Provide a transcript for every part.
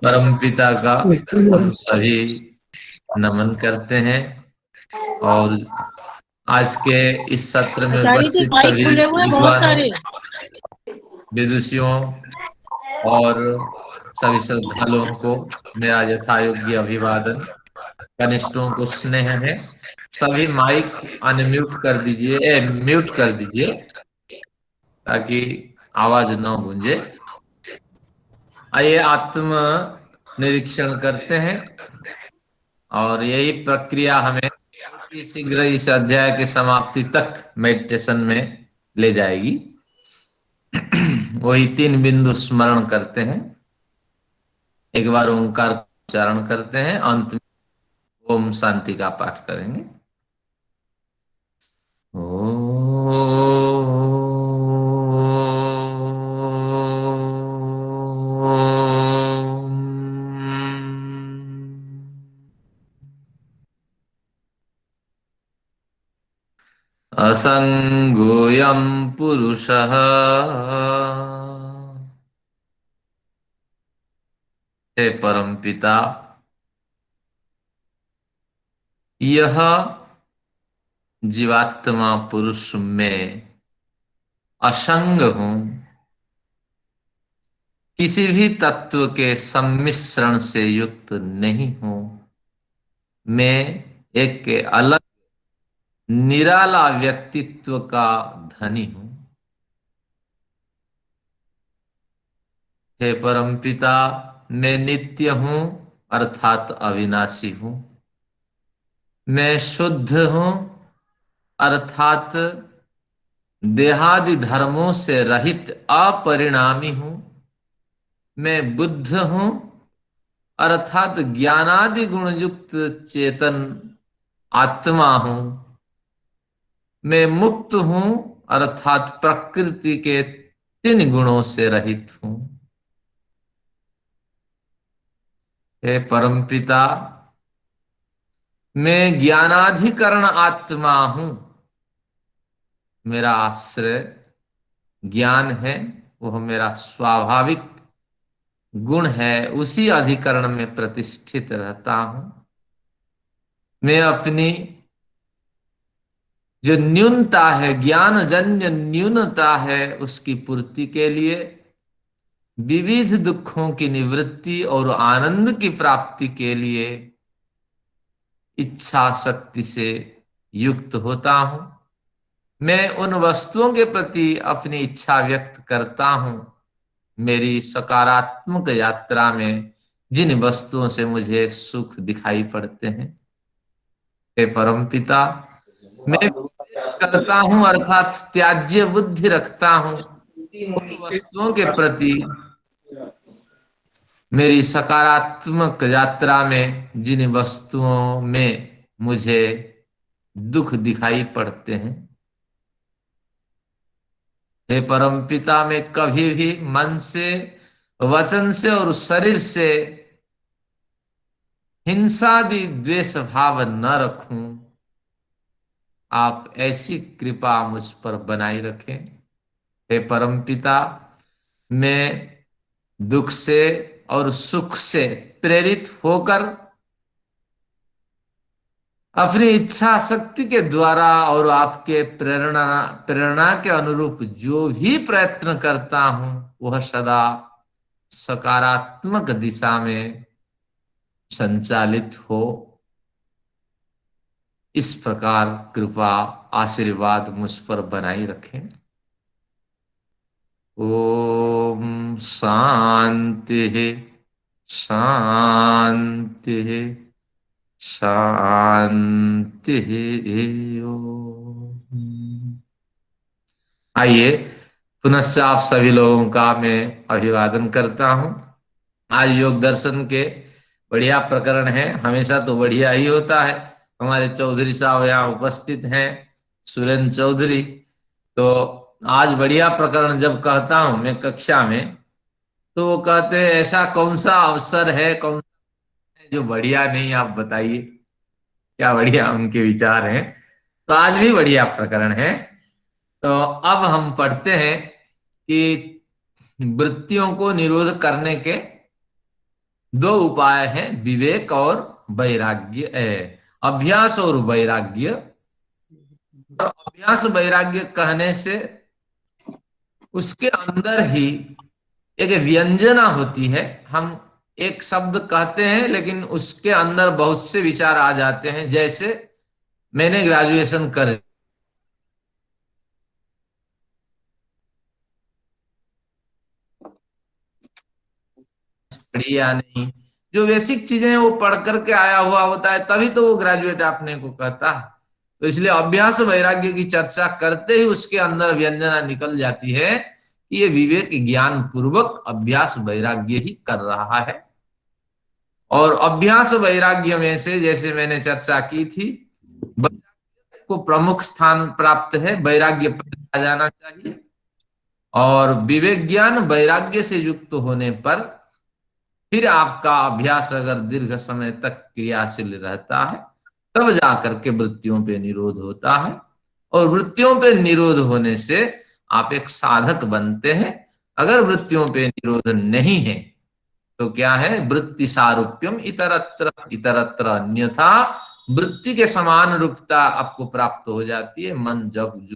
परमपिता का हम सभी नमन करते हैं और आज के इस सत्र में आचार्य जी उपस्थित माइक सभी खुले हुए हैं बहुत विद्वानों, सारे। विदुषियों और सभी श्रद्धालुओं को मेरा यथायोग्य अभिवादन। कनिष्ठों को स्नेह है। सभी माइक अनम्यूट कर दीजिए, म्यूट कर दीजिए ताकि आवाज न गूंजे। आइए आत्म निरीक्षण करते हैं और यही प्रक्रिया हमें बहुत ही शीघ्र इस अध्याय के समाप्ति तक मेडिटेशन में ले जाएगी। वही 3 बिंदु स्मरण करते हैं। एक बार ओंकार उच्चारण करते हैं, अंत में ओम शांति का पाठ करेंगे। असंगोऽयं पुरुषः हे परमपिता, यह जीवात्मा पुरुष में असंग हूं, किसी भी तत्व के सम्मिश्रण से युक्त नहीं हूं। मैं एक अलग निराला व्यक्तित्व का धनी हूं। हे परमपिता, मैं नित्य हूं अर्थात अविनाशी हूं। मैं शुद्ध हूं अर्थात देहादि धर्मों से रहित अपरिणामी हूं। मैं बुद्ध हूं अर्थात ज्ञानादि गुणयुक्त चेतन आत्मा हूं। मैं मुक्त हूं अर्थात प्रकृति के 3 गुणों से रहित हूं। हे परमपिता, मैं ज्ञानाधिकरण आत्मा हूं। मेरा आश्रय ज्ञान है, वह मेरा स्वाभाविक गुण है, उसी अधिकरण में प्रतिष्ठित रहता हूं। मैं अपनी जो न्यूनता है, ज्ञानजन्य न्यूनता है, उसकी पूर्ति के लिए विविध दुखों की निवृत्ति और आनंद की प्राप्ति के लिए इच्छा शक्ति से युक्त होता हूं। मैं उन वस्तुओं के प्रति अपनी इच्छा व्यक्त करता हूं। मेरी सकारात्मक यात्रा में जिन वस्तुओं से मुझे सुख दिखाई पड़ते हैं, हे परमपिता, मैं करता हूं अर्थात त्याज्य बुद्धि रखता हूं उन वस्तुओं के प्रति। मेरी सकारात्मक यात्रा में जिन वस्तुओं में मुझे दुख दिखाई पड़ते हैं, हे परमपिता, मैं कभी भी मन से, वचन से और शरीर से हिंसादि द्वेष भाव न रखूं। आप ऐसी कृपा मुझ पर बनाई रखें। हे परमपिता, मैं दुख से और सुख से प्रेरित होकर अपनी इच्छा शक्ति के द्वारा और आपके प्रेरणा प्रेरणा के अनुरूप जो भी प्रयत्न करता हूं, वह सदा सकारात्मक दिशा में संचालित हो। इस प्रकार कृपा आशीर्वाद मुझ पर बनाई रखें। ओम शांति शांति शांति। आइए पुनश्च आप सभी लोगों का मैं अभिवादन करता हूं। आज योग दर्शन के बढ़िया प्रकरण है। हमेशा तो बढ़िया ही होता है। हमारे चौधरी साहब यहाँ उपस्थित हैं, सुरेंद्र चौधरी। तो आज बढ़िया प्रकरण जब कहता हूं मैं कक्षा में, तो वो कहते हैं ऐसा कौन सा अवसर है, कौन सा है जो बढ़िया नहीं, आप बताइए। क्या बढ़िया उनके विचार हैं। तो आज भी बढ़िया प्रकरण है। तो अब हम पढ़ते हैं कि वृत्तियों को निरोध करने के दो उपाय हैं, विवेक और वैराग्य। अभ्यास और वैराग्य। अभ्यास वैराग्य कहने से उसके अंदर ही एक व्यंजना होती है। हम एक शब्द कहते हैं लेकिन उसके अंदर बहुत से विचार आ जाते हैं। जैसे मैंने ग्रेजुएशन कर पढ़ी या नहीं, जो बेसिक चीजें हैं वो पढ़ करके आया हुआ होता है, तभी तो वो ग्रेजुएट अपने को कहता है। तो इसलिए अभ्यास वैराग्य की चर्चा करते ही उसके अंदर व्यंजना निकल जाती है कि ये विवेक ज्ञान पूर्वक अभ्यास वैराग्य ही कर रहा है। और अभ्यास वैराग्य में से जैसे मैंने चर्चा की थी, वैराग्य को प्रमुख स्थान प्राप्त है, वैराग्य पर आ जाना चाहिए। और विवेक ज्ञान वैराग्य से युक्त होने पर फिर आपका अभ्यास अगर दीर्घ समय तक क्रियाशील रहता है, तब जाकर के वृत्तियों पे निरोध होता है। और वृत्तियों पे निरोध होने से आप एक साधक बनते हैं। अगर वृत्तियों पे निरोध नहीं है तो क्या है, वृत्ति सारूप्यम इतरत्र इतरत्र अन्यथा, वृत्ति के समान रूपता आपको प्राप्त हो जाती है। मन जब जो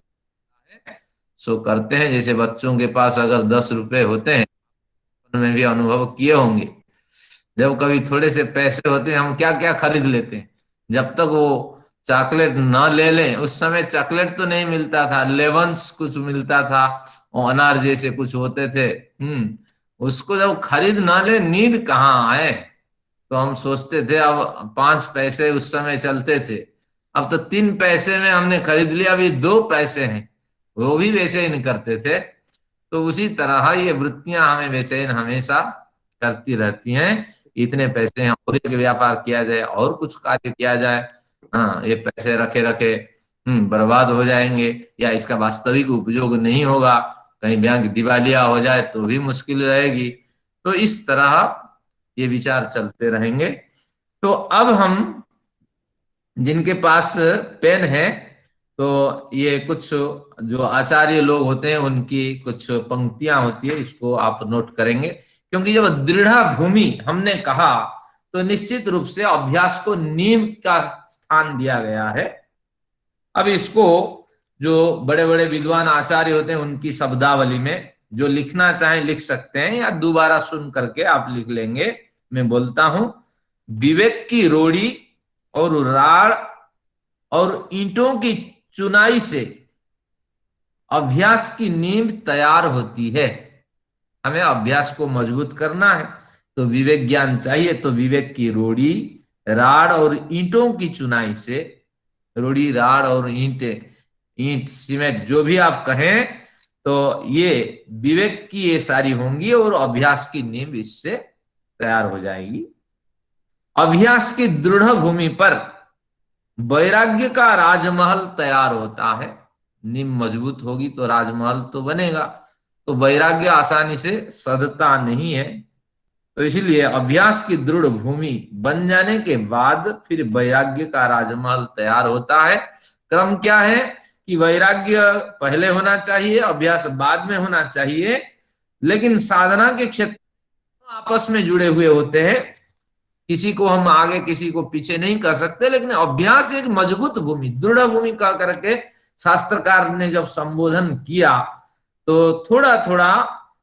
है सो करते हैं। जैसे बच्चों के पास अगर 10 रुपए होते हैं, उनमें भी अनुभव किए होंगे, जब कभी थोड़े से पैसे होते हैं हम क्या क्या खरीद लेते हैं। जब तक वो चॉकलेट न ले लें, उस समय चॉकलेट तो नहीं मिलता था, लेवंस कुछ मिलता था और अनार जैसे कुछ होते थे। उसको जब खरीद ना ले, नींद कहाँ आए, तो हम सोचते थे अब 5 पैसे उस समय चलते थे, अब तो 3 पैसे में हमने खरीद लिया, अभी 2 पैसे हैं, वो भी बेचैन करते थे। तो उसी तरह ये वृत्तियां हमें बेचैन हमेशा करती रहती हैं। इतने पैसे हैं और एक व्यापार किया जाए और कुछ कार्य किया जाए, हाँ ये पैसे रखे रखे बर्बाद हो जाएंगे, या इसका वास्तविक उपयोग नहीं होगा, कहीं बैंक दिवालिया हो जाए तो भी मुश्किल रहेगी। तो इस तरह ये विचार चलते रहेंगे। तो अब हम जिनके पास पेन है, तो ये कुछ जो आचार्य लोग होते हैं उनकी कुछ पंक्तियां होती है, इसको आप नोट करेंगे। क्योंकि जब दृढ़ भूमि हमने कहा तो निश्चित रूप से अभ्यास को नींव का स्थान दिया गया है। अब इसको जो बड़े बड़े विद्वान आचार्य होते हैं उनकी शब्दावली में जो लिखना चाहें लिख सकते हैं, या दोबारा सुन करके आप लिख लेंगे। मैं बोलता हूं, विवेक की रोड़ी और राड़ और ईंटों की चुनाई से अभ्यास की नींव तैयार होती है। हमें अभ्यास को मजबूत करना है तो विवेक ज्ञान चाहिए। तो विवेक की रोड़ी, राड़ और ईंटों की चुनाई से, रोड़ी राड़ और ईंट, ईंट सीमेंट जो भी आप कहें, तो ये विवेक की ये सारी होंगी और अभ्यास की नींव इससे तैयार हो जाएगी। अभ्यास की दृढ़ भूमि पर वैराग्य का राजमहल तैयार होता है। नींव मजबूत होगी तो राजमहल तो बनेगा। तो वैराग्य आसानी से सधता नहीं है। तो इसलिए अभ्यास की दृढ़ भूमि बन जाने के बाद फिर वैराग्य का राजमहल तैयार होता है। क्रम क्या है कि वैराग्य पहले होना चाहिए, अभ्यास बाद में होना चाहिए, लेकिन साधना के क्षेत्र आपस में जुड़े हुए होते हैं। किसी को हम आगे किसी को पीछे नहीं कर सकते, लेकिन अभ्यास एक मजबूत भूमि, दृढ़ भूमि कह करके शास्त्रकार ने जब संबोधन किया, तो थोड़ा थोड़ा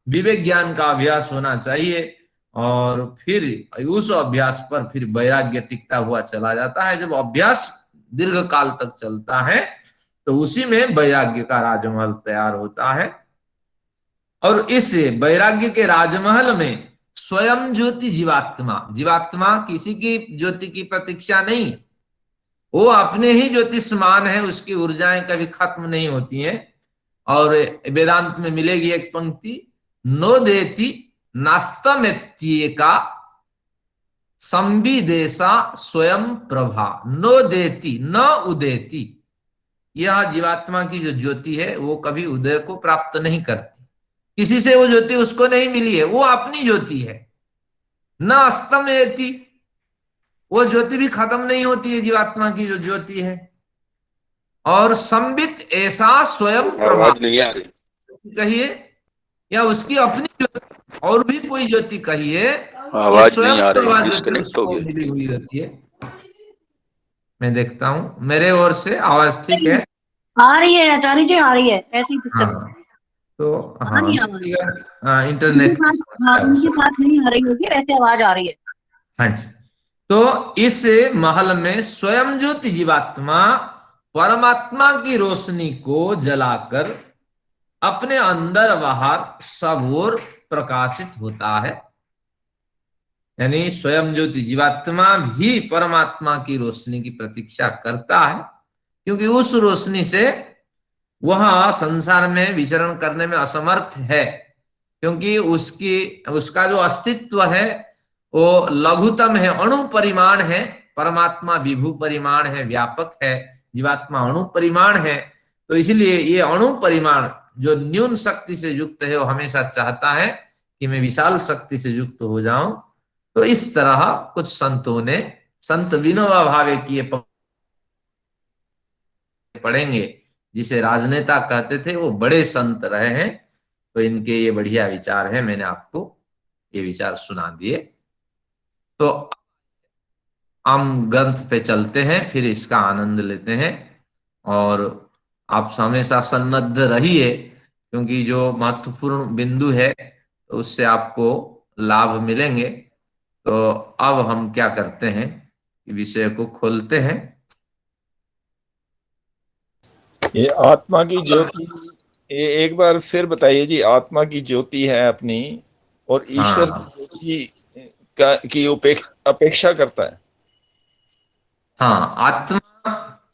विवेक ज्ञान का अभ्यास होना चाहिए। और फिर उस अभ्यास पर फिर वैराग्य टिकता हुआ चला जाता है। जब अभ्यास दीर्घ काल तक चलता है तो उसी में वैराग्य का राजमहल तैयार होता है। और इस वैराग्य के राजमहल में स्वयं ज्योति जीवात्मा, जीवात्मा किसी की ज्योति की प्रतीक्षा नहीं, वो अपने ही ज्योतिषमान है, उसकी ऊर्जाएं कभी खत्म नहीं होती हैं। और वेदांत में मिलेगी एक पंक्ति, नो देती नास्तमेत्येका संविदेशा स्वयं प्रभा, नो देती न उदेती। यह जीवात्मा की जो ज्योति है वो कभी उदय को प्राप्त नहीं करती, किसी से वो ज्योति उसको नहीं मिली है, वो अपनी ज्योति है। न अस्तमेति, वो ज्योति भी खत्म नहीं होती है जीवात्मा की जो ज्योति है। और संबित ऐसा स्वयं प्रभा, आवाज नहीं आ रही, कहिए। या उसकी अपनी ज्योति, और भी कोई ज्योति कहिए, ये आवाज स्वयं नहीं आ की रही, आवाज होती है, डिस्कनेक्ट हो उसको गया। मिली हुई होती है। मैं देखता हूँ मेरे ओर से आवाज ठीक है। आ रही है आचार्य जी, आ रही है, ऐसे ही डिस्टर्ब। हाँ तो आ हाँ नहीं आवाज। व्यक्तिगत उनके इंटरनेट की पास, हाँ समस्या हो उनके सकती पास नहीं आ रही होगी, वैसे आवाज आ रही है। है। हाँ जी। तो इस महल में स्वयं ज्योति जीवात्मा परमात्मा की रोशनी को जलाकर अपने अंदर बाहर सब ओर प्रकाशित होता है। यानी स्वयं ज्योति जीवात्मा भी परमात्मा की रोशनी की प्रतीक्षा करता है, क्योंकि उस रोशनी से वह संसार में विचरण करने में असमर्थ है, क्योंकि उसकी उसका जो अस्तित्व है वो लघुतम है, अणु परिमाण है। परमात्मा विभू परिमाण है, व्यापक है। जीवात्मा अणु परिमाण है। तो इसलिए ये अणु परिमाण जो न्यून शक्ति से युक्त है, वो हमेशा चाहता है कि मैं विशाल शक्ति से युक्त हो जाऊं। तो इस तरह कुछ संतों ने, संत विनोबा भावे की ये पढ़ेंगे, जिसे राजनेता कहते थे, वो बड़े संत रहे हैं। तो इनके ये बढ़िया विचार है, मैंने आपको ये विचार सुना दिए। तो हम ग्रंथ पे चलते हैं, फिर इसका आनंद लेते हैं। और आप हमेशा सन्नद्ध रहिए, क्योंकि जो महत्वपूर्ण बिंदु है तो उससे आपको लाभ मिलेंगे। तो अब हम क्या करते हैं, विषय को खोलते हैं। ये आत्मा की ज्योति, ये एक बार फिर बताइए जी। आत्मा की ज्योति है अपनी, और ईश्वर की हाँ ज्योति की अपेक्षा करता है। हाँ, आत्मा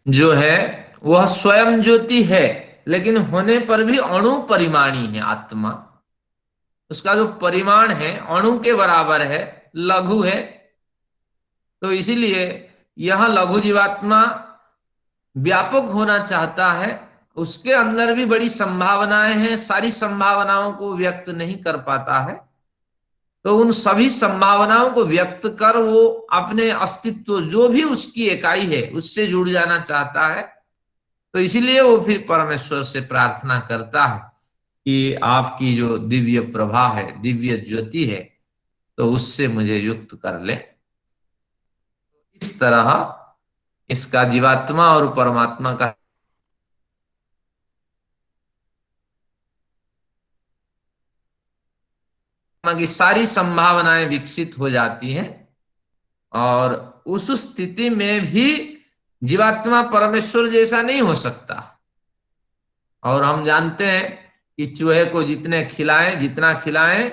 जो है वह स्वयं ज्योति है, लेकिन होने पर भी अणु परिमाणी है आत्मा। उसका जो परिमाण है अणु के बराबर है, लघु है। तो इसीलिए यह लघु जीवात्मा व्यापक होना चाहता है। उसके अंदर भी बड़ी संभावनाएं हैं, सारी संभावनाओं को व्यक्त नहीं कर पाता है। तो उन सभी संभावनाओं को व्यक्त कर वो अपने अस्तित्व, जो भी उसकी इकाई है, उससे जुड़ जाना चाहता है। तो इसीलिए वो फिर परमेश्वर से प्रार्थना करता है कि आपकी जो दिव्य प्रभा है, दिव्य ज्योति है, तो उससे मुझे युक्त कर ले। इस तरह इसका जीवात्मा और परमात्मा का की सारी संभावनाएं विकसित हो जाती हैं। और उस स्थिति में भी जीवात्मा परमेश्वर जैसा नहीं हो सकता। और हम जानते हैं कि चूहे को जितने खिलाएं, जितना खिलाएं,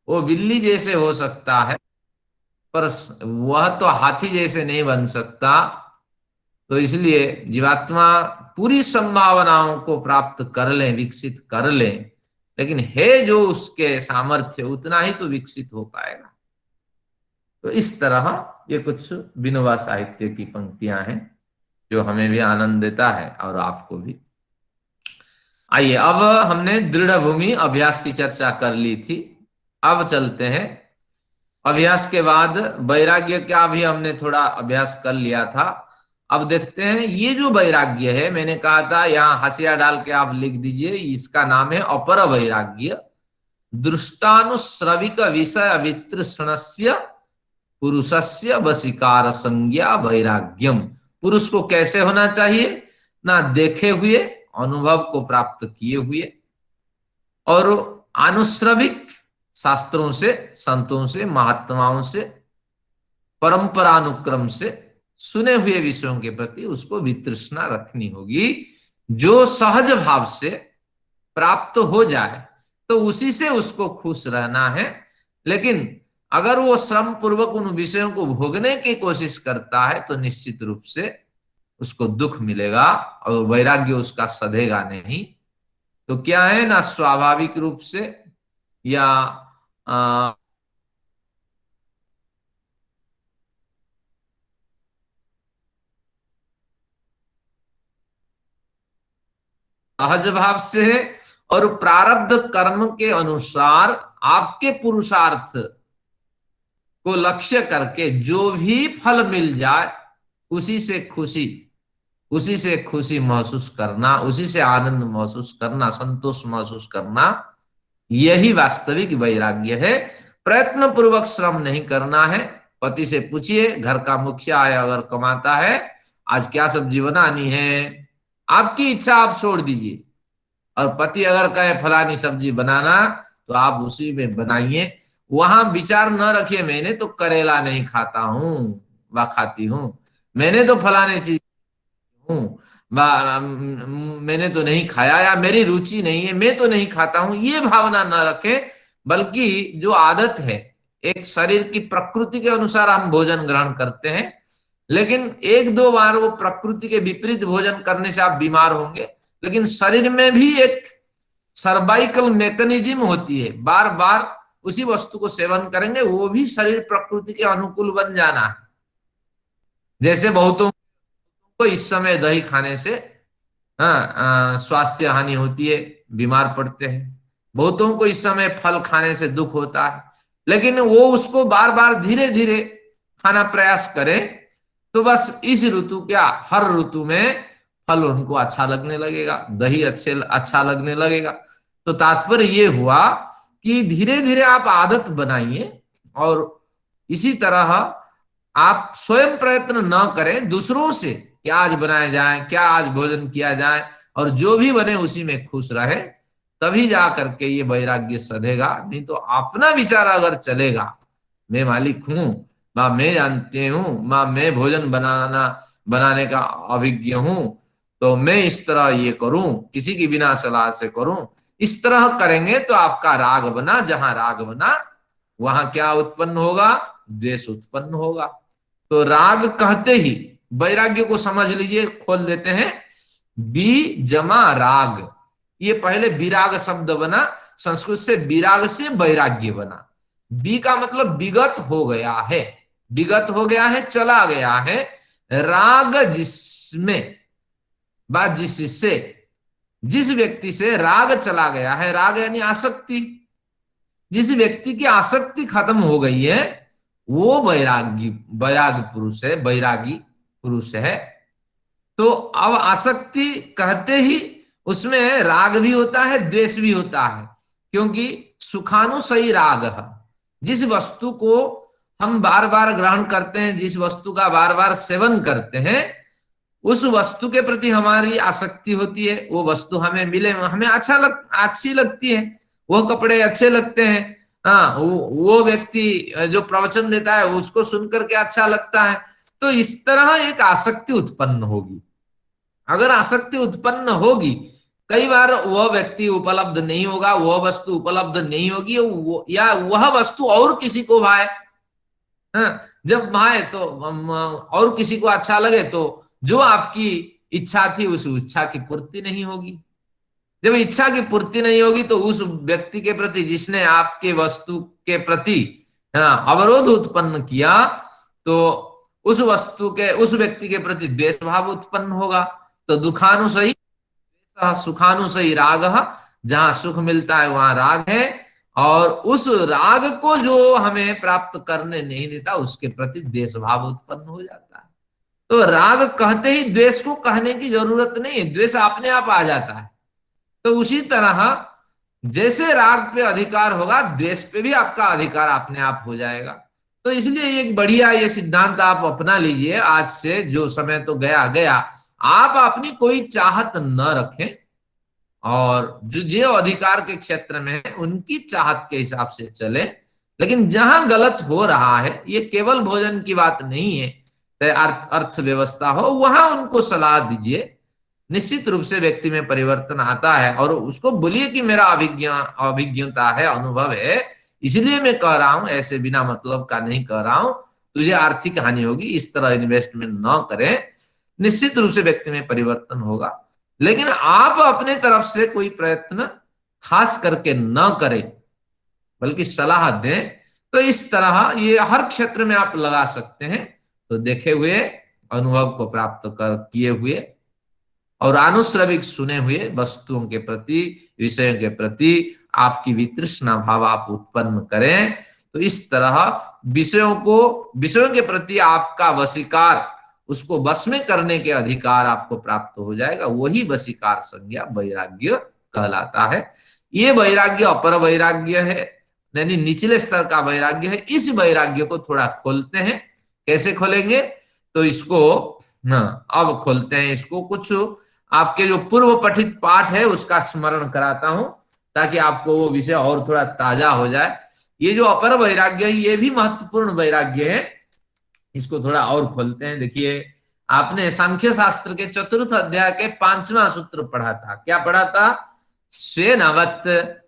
वो बिल्ली जैसे हो सकता है, पर वह तो हाथी जैसे नहीं बन सकता। तो इसलिए जीवात्मा पूरी संभावनाओं को प्राप्त कर ले, विकसित कर ले, लेकिन है जो उसके सामर्थ्य, उतना ही तो विकसित हो पाएगा। तो इस तरह ये कुछ विनोबा साहित्य की पंक्तियां हैं, जो हमें भी आनंद देता है और आपको भी। आइए, अब हमने दृढ़ भूमि अभ्यास की चर्चा कर ली थी। अब चलते हैं अभ्यास के बाद वैराग्य का भी हमने थोड़ा अभ्यास कर लिया था। अब देखते हैं ये जो वैराग्य है, मैंने कहा था यहाँ हाशिया डाल के आप लिख दीजिए, इसका नाम है अपर वैराग्य। दृष्टानुश्रविक विषय वितृष्णस्य पुरुषस्य वशीकार संज्ञा वैराग्यम। पुरुष को कैसे होना चाहिए? ना देखे हुए, अनुभव को प्राप्त किए हुए, और आनुश्रविक, शास्त्रों से, संतों से, महात्माओं से, परंपरानुक्रम से सुने हुए विषयों के प्रति उसको वितृष्णा रखनी होगी। जो सहज भाव से प्राप्त हो जाए तो उसी से उसको खुश रहना है। लेकिन अगर वो श्रम पूर्वक उन विषयों को भोगने की कोशिश करता है तो निश्चित रूप से उसको दुख मिलेगा और वैराग्य उसका सधेगा नहीं। तो क्या है ना, स्वाभाविक रूप से या सहज भाव से है, और प्रारब्ध कर्म के अनुसार आपके पुरुषार्थ को लक्ष्य करके जो भी फल मिल जाए उसी से खुशी उसी से खुशी महसूस करना, उसी से आनंद महसूस करना, संतोष महसूस करना, यही वास्तविक वैराग्य है। प्रयत्न पूर्वक श्रम नहीं करना है। पति से पूछिए, घर का मुखिया है अगर कमाता है, आज क्या सब्जी बनानी है, आपकी इच्छा आप छोड़ दीजिए। और पति अगर कहे फलानी सब्जी बनाना, तो आप उसी में बनाइए। वहां विचार न रखिए मैंने तो करेला नहीं खाता हूं व खाती हूं, मैंने तो फलाने चीज हूँ, मैंने तो नहीं खाया, या मेरी रुचि नहीं है, मैं तो नहीं खाता हूं, ये भावना न रखें। बल्कि जो आदत है, एक शरीर की प्रकृति के अनुसार हम भोजन ग्रहण करते हैं, लेकिन एक दो बार वो प्रकृति के विपरीत भोजन करने से आप बीमार होंगे। लेकिन शरीर में भी एक सर्वाइकल मैकेनिज्म होती है, बार बार उसी वस्तु को सेवन करेंगे, वो भी शरीर प्रकृति के अनुकूल बन जाना है। जैसे बहुतों को इस समय दही खाने से स्वास्थ्य हानि होती है, बीमार पड़ते हैं। बहुतों को इस समय फल खाने से दुख होता है, लेकिन वो उसको बार बार धीरे धीरे खाना प्रयास करें, तो बस इस ऋतु क्या, हर ऋतु में फल उनको अच्छा लगने लगेगा, दही अच्छा लगने लगेगा। तो तात्पर्य ये हुआ कि धीरे धीरे आप आदत बनाइए, और इसी तरह आप स्वयं प्रयत्न न करें, दूसरों से क्या आज बनाया जाए, क्या आज भोजन किया जाए, और जो भी बने उसी में खुश रहे, तभी जा करके ये वैराग्य सधेगा। नहीं तो अपना विचार अगर चलेगा, मैं मालिक हूं, माँ मैं जानती हूँ, माँ मैं भोजन बनाने का अभिज्ञ हूं, तो मैं इस तरह ये करूं, किसी की बिना सलाह से करूं, इस तरह करेंगे तो आपका राग बना, जहां राग बना वहां क्या उत्पन्न होगा, द्वेष उत्पन्न होगा। तो राग कहते ही वैराग्य को समझ लीजिए, खोल देते हैं, बी जमा राग, ये पहले विराग शब्द बना, संस्कृत से विराग से वैराग्य बना। बी का मतलब विगत हो गया है, विगत हो गया है, चला गया है। राग जिसमें बा जिससे, जिस व्यक्ति से राग चला गया है, राग यानी आसक्ति, जिस व्यक्ति की आसक्ति खत्म हो गई है, वो वैरागी वैराग पुरुष है, वैरागी पुरुष है। तो अब आसक्ति कहते ही उसमें राग भी होता है, द्वेष भी होता है, क्योंकि सुखानुसई राग है। जिस वस्तु को हम बार बार ग्रहण करते हैं, जिस वस्तु का बार बार सेवन करते हैं, उस वस्तु के प्रति हमारी आसक्ति होती है। वो वस्तु हमें मिले, हमें अच्छी लगती है, वो कपड़े अच्छे लगते हैं, हाँ वो व्यक्ति जो प्रवचन देता है उसको सुनकर के अच्छा लगता है। तो इस तरह एक आसक्ति उत्पन्न होगी। अगर आसक्ति उत्पन्न होगी, कई बार वह व्यक्ति उपलब्ध नहीं होगा, वह वस्तु उपलब्ध नहीं होगी, या वह वस्तु और किसी को भाए, हाँ, जब भाए तो और किसी को अच्छा लगे, तो जो आपकी इच्छा थी उस इच्छा की पूर्ति नहीं होगी। जब इच्छा की पूर्ति नहीं होगी, तो उस व्यक्ति के प्रति जिसने आपके वस्तु के प्रति अवरोध उत्पन्न किया, तो उस वस्तु के, उस व्यक्ति के प्रति द्वेष भाव उत्पन्न होगा। तो दुखानुसई सुखानुसई राग, जहां सुख मिलता है वहां राग है, और उस राग को जो हमें प्राप्त करने नहीं देता उसके प्रति द्वेष भाव उत्पन्न हो जाता है। तो राग कहते ही द्वेष को कहने की जरूरत नहीं है, द्वेष अपने आप आ जाता है। तो उसी तरह जैसे राग पे अधिकार होगा, द्वेष पे भी आपका अधिकार अपने आप हो जाएगा। तो इसलिए एक बढ़िया ये सिद्धांत आप अपना लीजिए, आज से जो समय तो गया गया, आप अपनी कोई चाहत न रखें, और जो अधिकार के क्षेत्र में है उनकी चाहत के हिसाब से चले। लेकिन जहां गलत हो रहा है, ये केवल भोजन की बात नहीं है, अर्थव्यवस्था हो, वहां उनको सलाह दीजिए। निश्चित रूप से व्यक्ति में परिवर्तन आता है, और उसको बोलिए कि मेरा अभिज्ञता है, अनुभव है, इसलिए मैं कह रहा हूं, ऐसे बिना मतलब का नहीं कह रहा हूं, तुझे आर्थिक हानि होगी, इस तरह इन्वेस्टमेंट न करें। निश्चित रूप से व्यक्ति में परिवर्तन होगा, लेकिन आप अपने तरफ से कोई प्रयत्न खास करके न करें, बल्कि सलाह दें। तो इस तरह ये हर क्षेत्र में आप लगा सकते हैं। तो देखे हुए, अनुभव को प्राप्त कर किए हुए, और आनुश्रविक सुने हुए वस्तुओं के प्रति, विषयों के प्रति आपकी वितृष्णा भाव आप उत्पन्न करें। तो इस तरह विषयों के प्रति आपका वशीकार उसको वश में करने के अधिकार आपको प्राप्त हो जाएगा, वही वशीकार संज्ञा वैराग्य कहलाता है। ये वैराग्य अपर वैराग्य है, यानी निचले स्तर का वैराग्य है। इस वैराग्य को थोड़ा खोलते हैं। कैसे खोलेंगे? तो इसको अब खोलते हैं इसको। कुछ आपके जो पूर्व पठित पाठ है उसका स्मरण कराता हूं, ताकि आपको वो विषय और थोड़ा ताजा हो जाए। ये जो अपर वैराग्य है ये भी महत्वपूर्ण वैराग्य है। इसको थोड़ा और खोलते हैं। देखिए, आपने सांख्य शास्त्र के चतुर्थ अध्याय के 5वां सूत्र पढ़ा था। क्या पढ़ा था? स्वेनवत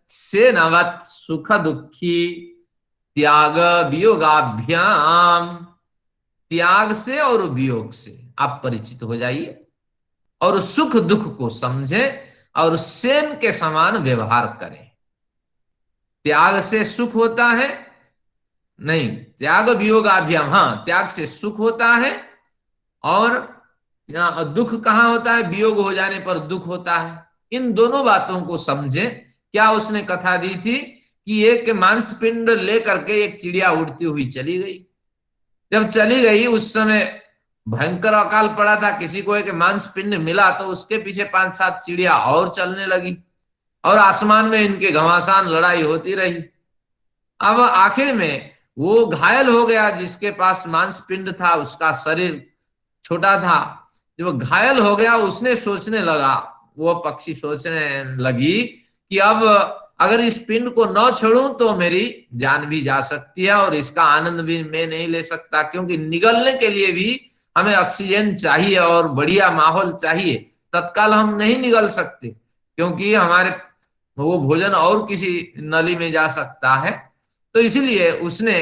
सेनवत सुख दुखी त्याग वियोगाभ्याम। त्याग से और वियोग से आप परिचित हो जाइए, और सुख दुख को समझें और सेन के समान व्यवहार करें। त्याग से सुख होता है, नहीं, त्याग वियोगाभ्याम, हाँ, त्याग से सुख होता है, और दुख कहाँ होता है? वियोग हो जाने पर दुख होता है। इन दोनों बातों को समझे। क्या उसने कथा दी थी कि एक मांस पिंड लेकर के एक चिड़िया उड़ती हुई चली गई। जब चली गई उस समय भयंकर अकाल पड़ा था, किसी को एक मांस पिंड मिला तो उसके पीछे 5-7 चिड़िया और चलने लगी, और आसमान में इनके घमासान लड़ाई होती रही। अब आखिर में वो घायल हो गया, जिसके पास मांस पिंड था उसका शरीर छोटा था। जब वो घायल हो गया उसने सोचने लगा, वो पक्षी सोचने लगी कि अब अगर इस पिंड को न छोड़ूं तो मेरी जान भी जा सकती है, और इसका आनंद भी मैं नहीं ले सकता, क्योंकि निगलने के लिए भी हमें ऑक्सीजन चाहिए और बढ़िया माहौल चाहिए। तत्काल हम नहीं निगल सकते, क्योंकि हमारे वो भोजन और किसी नली में जा सकता है। तो इसीलिए उसने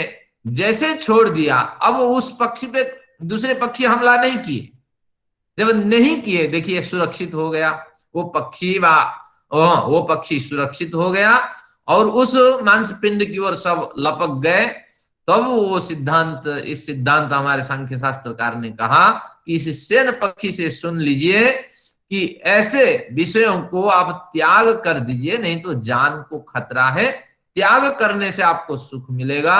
जैसे छोड़ दिया, अब उस पक्षी पे दूसरे पक्षी हमला नहीं किए। जब नहीं किए, देखिए, सुरक्षित हो गया वो पक्षी, वो पक्षी सुरक्षित हो गया, और उस मांस पिंड की ओर सब लपक गए। तब वो सिद्धांत, इस सिद्धांत हमारे सांख्य शास्त्रकार ने कहा कि इस सेन पक्षी से सुन लीजिए कि ऐसे विषयों को आप त्याग कर दीजिए, नहीं तो जान को खतरा है। त्याग करने से आपको सुख मिलेगा,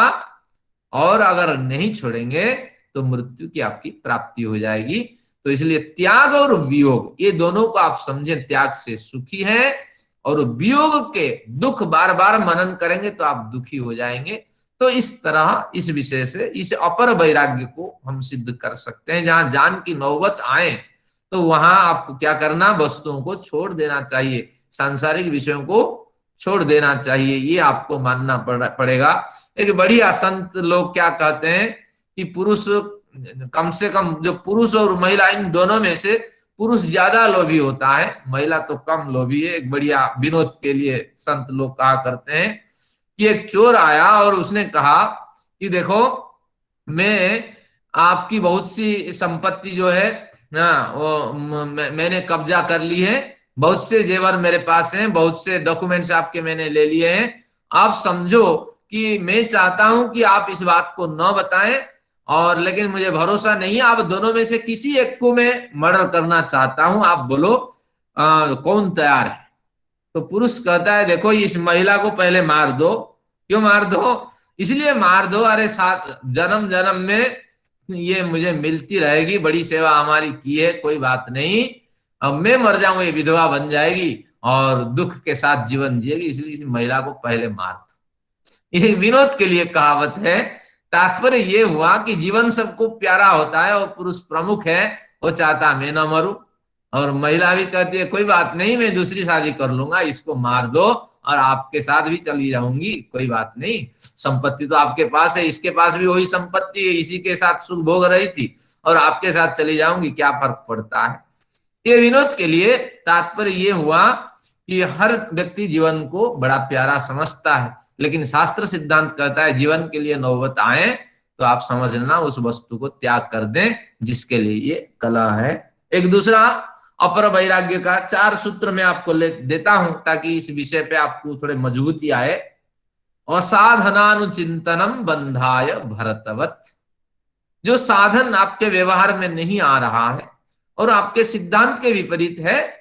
और अगर नहीं छोड़ेंगे तो मृत्यु की आपकी प्राप्ति हो जाएगी। तो इसलिए त्याग और वियोग, ये दोनों को आप समझें। त्याग से सुखी है, और वियोग के दुख बार बार मनन करेंगे तो आप दुखी हो जाएंगे। तो इस तरह इस विषय से इस अपर वैराग्य को हम सिद्ध कर सकते हैं। जहां जान की नौबत आए तो वहां आपको क्या करना? वस्तुओं को छोड़ देना चाहिए, सांसारिक विषयों को छोड़ देना चाहिए, ये आपको मानना पड़ेगा। एक बढ़िया संत लोग क्या कहते हैं कि पुरुष, कम से कम जो पुरुष और महिला, इन दोनों में से पुरुष ज्यादा लोभी होता है, महिला तो कम लोभी है। एक बढ़िया विनोद के लिए संत लोग कहा करते हैं कि एक चोर आया और उसने कहा कि देखो, मैं आपकी बहुत सी संपत्ति जो है ना, वो मैंने कब्जा कर ली है। बहुत से जेवर मेरे पास हैं, बहुत से डॉक्यूमेंट्स आपके मैंने ले लिए हैं। आप समझो कि मैं चाहता हूं कि आप इस बात को न बताएं, और लेकिन मुझे भरोसा नहीं है, आप दोनों में से किसी एक को मैं मर्डर करना चाहता हूं। आप बोलो कौन तैयार है? तो पुरुष कहता है, देखो, इस महिला को पहले मार दो। क्यों मार दो? इसलिए मार दो, अरे साथ जन्म जन्म में ये मुझे मिलती रहेगी, बड़ी सेवा हमारी की है, कोई बात नहीं। अब मैं मर जाऊं, ये विधवा बन जाएगी और दुख के साथ जीवन जिएगी, इसलिए इस महिला को पहले मार दो। ये विनोद के लिए कहावत है। तात्पर्य ये हुआ कि जीवन सबको प्यारा होता है, और पुरुष प्रमुख है, वो चाहता मैं न मरूं, और महिला भी कहती है कोई बात नहीं, मैं दूसरी शादी कर लूंगा, इसको मार दो और आपके साथ भी चली जाऊंगी, कोई बात नहीं, संपत्ति तो आपके पास है, इसके पास भी वही संपत्ति है, इसी के साथ सुख भोग रही थी, और आपके साथ चली जाऊंगी, क्या फर्क पड़ता है। ये विनोद के लिए तात्पर्य ये हुआ कि हर व्यक्ति जीवन को बड़ा प्यारा समझता है, लेकिन शास्त्र सिद्धांत कहता है जीवन के लिए नौबत आए तो आप समझ लेना उस वस्तु को त्याग कर दें जिसके लिए ये कला है। एक दूसरा अपर वैराग्य का 4 सूत्र में आपको देता हूं, ताकि इस विषय पे आपको थोड़े मजबूती आए। असाधनानुचिंतनम बंधाय भरतवत। जो साधन आपके व्यवहार में नहीं आ रहा है और आपके सिद्धांत के विपरीत है,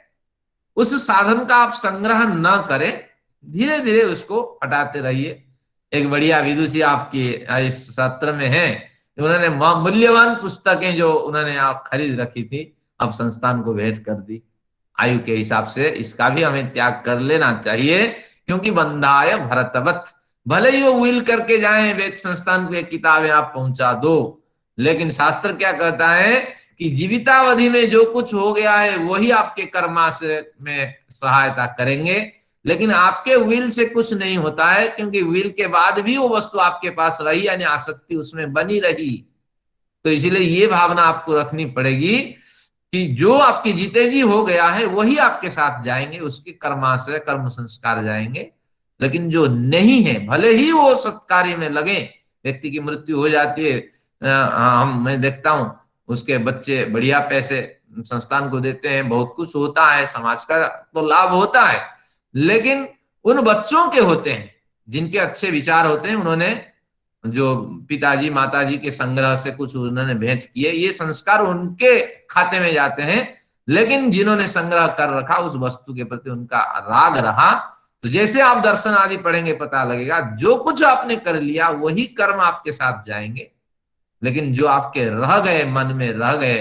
उस साधन का आप संग्रह न करें, धीरे धीरे उसको हटाते रहिए। एक बढ़िया विदुषी आपके इस सत्र में है, उन्होंने मूल्यवान पुस्तकें जो उन्होंने आप खरीद रखी थी, अब संस्थान को भेंट कर दी। आयु के हिसाब से इसका भी हमें त्याग कर लेना चाहिए, क्योंकि बंधाय भरतवत, भले ही वो विल करके जाए वेद संस्थान को एक किताबें आप पहुंचा दो, लेकिन शास्त्र क्या कहता है कि जीवितावधि में जो कुछ हो गया है वही आपके कर्माश में सहायता करेंगे, लेकिन आपके विल से कुछ नहीं होता है, क्योंकि विल के बाद भी वो वस्तु आपके पास रही, यानी आसक्ति उसमें बनी रही। तो इसीलिए ये भावना आपको रखनी पड़ेगी कि जो आपके जीते जी हो गया है वही आपके साथ जाएंगे, उसके कर्माशय कर्म संस्कार जाएंगे। लेकिन जो नहीं है, भले ही वो सत्कार्य में लगे, व्यक्ति की मृत्यु हो जाती है, मैं देखता हूं उसके बच्चे बढ़िया पैसे संस्थान को देते हैं, बहुत कुछ होता है, समाज का तो लाभ होता है, लेकिन उन बच्चों के होते हैं जिनके अच्छे विचार होते हैं, उन्होंने जो पिताजी माताजी के संग्रह से कुछ उन्होंने भेंट किए, ये संस्कार उनके खाते में जाते हैं। लेकिन जिन्होंने संग्रह कर रखा, उस वस्तु के प्रति उनका राग रहा, तो जैसे आप दर्शन आदि पढ़ेंगे पता लगेगा, जो कुछ आपने कर लिया वही कर्म आपके साथ जाएंगे, लेकिन जो आपके रह गए, मन में रह गए,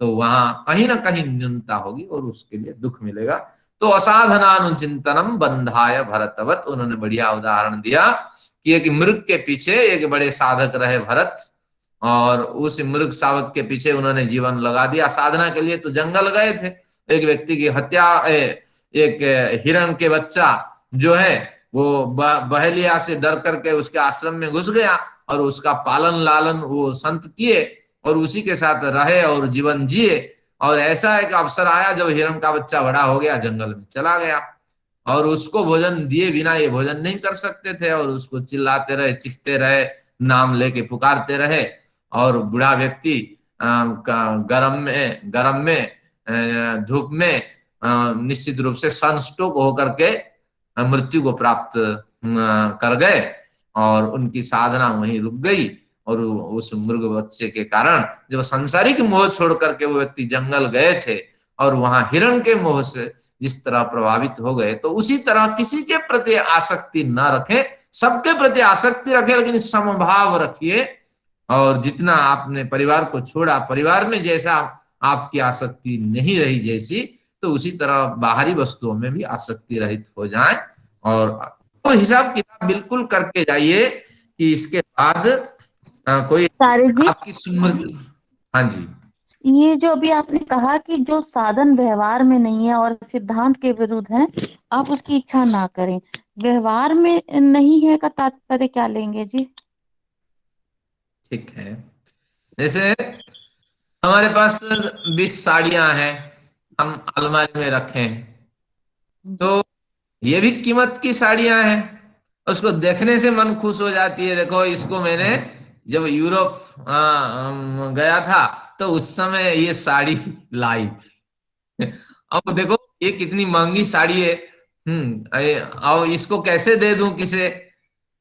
तो वहां कहीं ना कहीं न्यूनता होगी और उसके लिए दुख मिलेगा। तो असाधनानुचिंतनम बंधाय भरतवत, उन्होंने बढ़िया उदाहरण दिया कि एक मृग के पीछे एक बड़े साधक रहे भरत, और उस मृग सावक के पीछे उन्होंने जीवन लगा दिया। साधना के लिए तो जंगल गए थे, एक व्यक्ति की हत्या, एक हिरण के बच्चा जो है वो बहेलिया से डर करके उसके आश्रम में घुस गया, और उसका पालन लालन वो संत किए और उसी के साथ रहे और जीवन जिए। और ऐसा एक अवसर आया जब हिरण का बच्चा बड़ा हो गया, जंगल में चला गया, और उसको भोजन दिए बिना ये भोजन नहीं कर सकते थे, और उसको चिल्लाते रहे, चीखते रहे, नाम लेके पुकारते रहे, और बूढ़ा व्यक्ति गरम में धूप में निश्चित रूप से सनस्ट्रोक होकर के मृत्यु को प्राप्त कर गए, और उनकी साधना वहीं रुक गई। और उस मृग बच्चे के कारण जब संसारिक मोह छोड़ करके वो व्यक्ति जंगल गए थे, और वहां हिरण के मोह से जिस तरह प्रभावित हो गए, तो उसी तरह किसी के प्रति आसक्ति न रखें, सबके प्रति आसक्ति रखें, लेकिन समभाव रखिए। और जितना आपने परिवार को छोड़ा, परिवार में जैसा आपकी आसक्ति नहीं रही जैसी, तो उसी तरह बाहरी वस्तुओं में भी आसक्ति रहित हो जाए, और तो हिसाब किताब बिल्कुल करके जाइए कि इसके बाद कोई सारे जी, आपकी स्मृति। हाँ जी, ये जो अभी आपने कहा कि जो साधन व्यवहार में नहीं है और सिद्धांत के विरुद्ध है, आप उसकी इच्छा ना करें, व्यवहार में नहीं है का तात्पर्य क्या लेंगे जी? ठीक है। जैसे हमारे पास 20 साड़ियां हैं, हम अलमारी में रखे हैं, तो ये भी कीमत की साड़ियां हैं, उसको देखने से मन खुश हो जाती है। देखो इसको मैंने जब यूरोप गया था तो उस समय ये साड़ी लाई थी। अब देखो ये कितनी महंगी साड़ी है, अब इसको कैसे दे दूं किसे?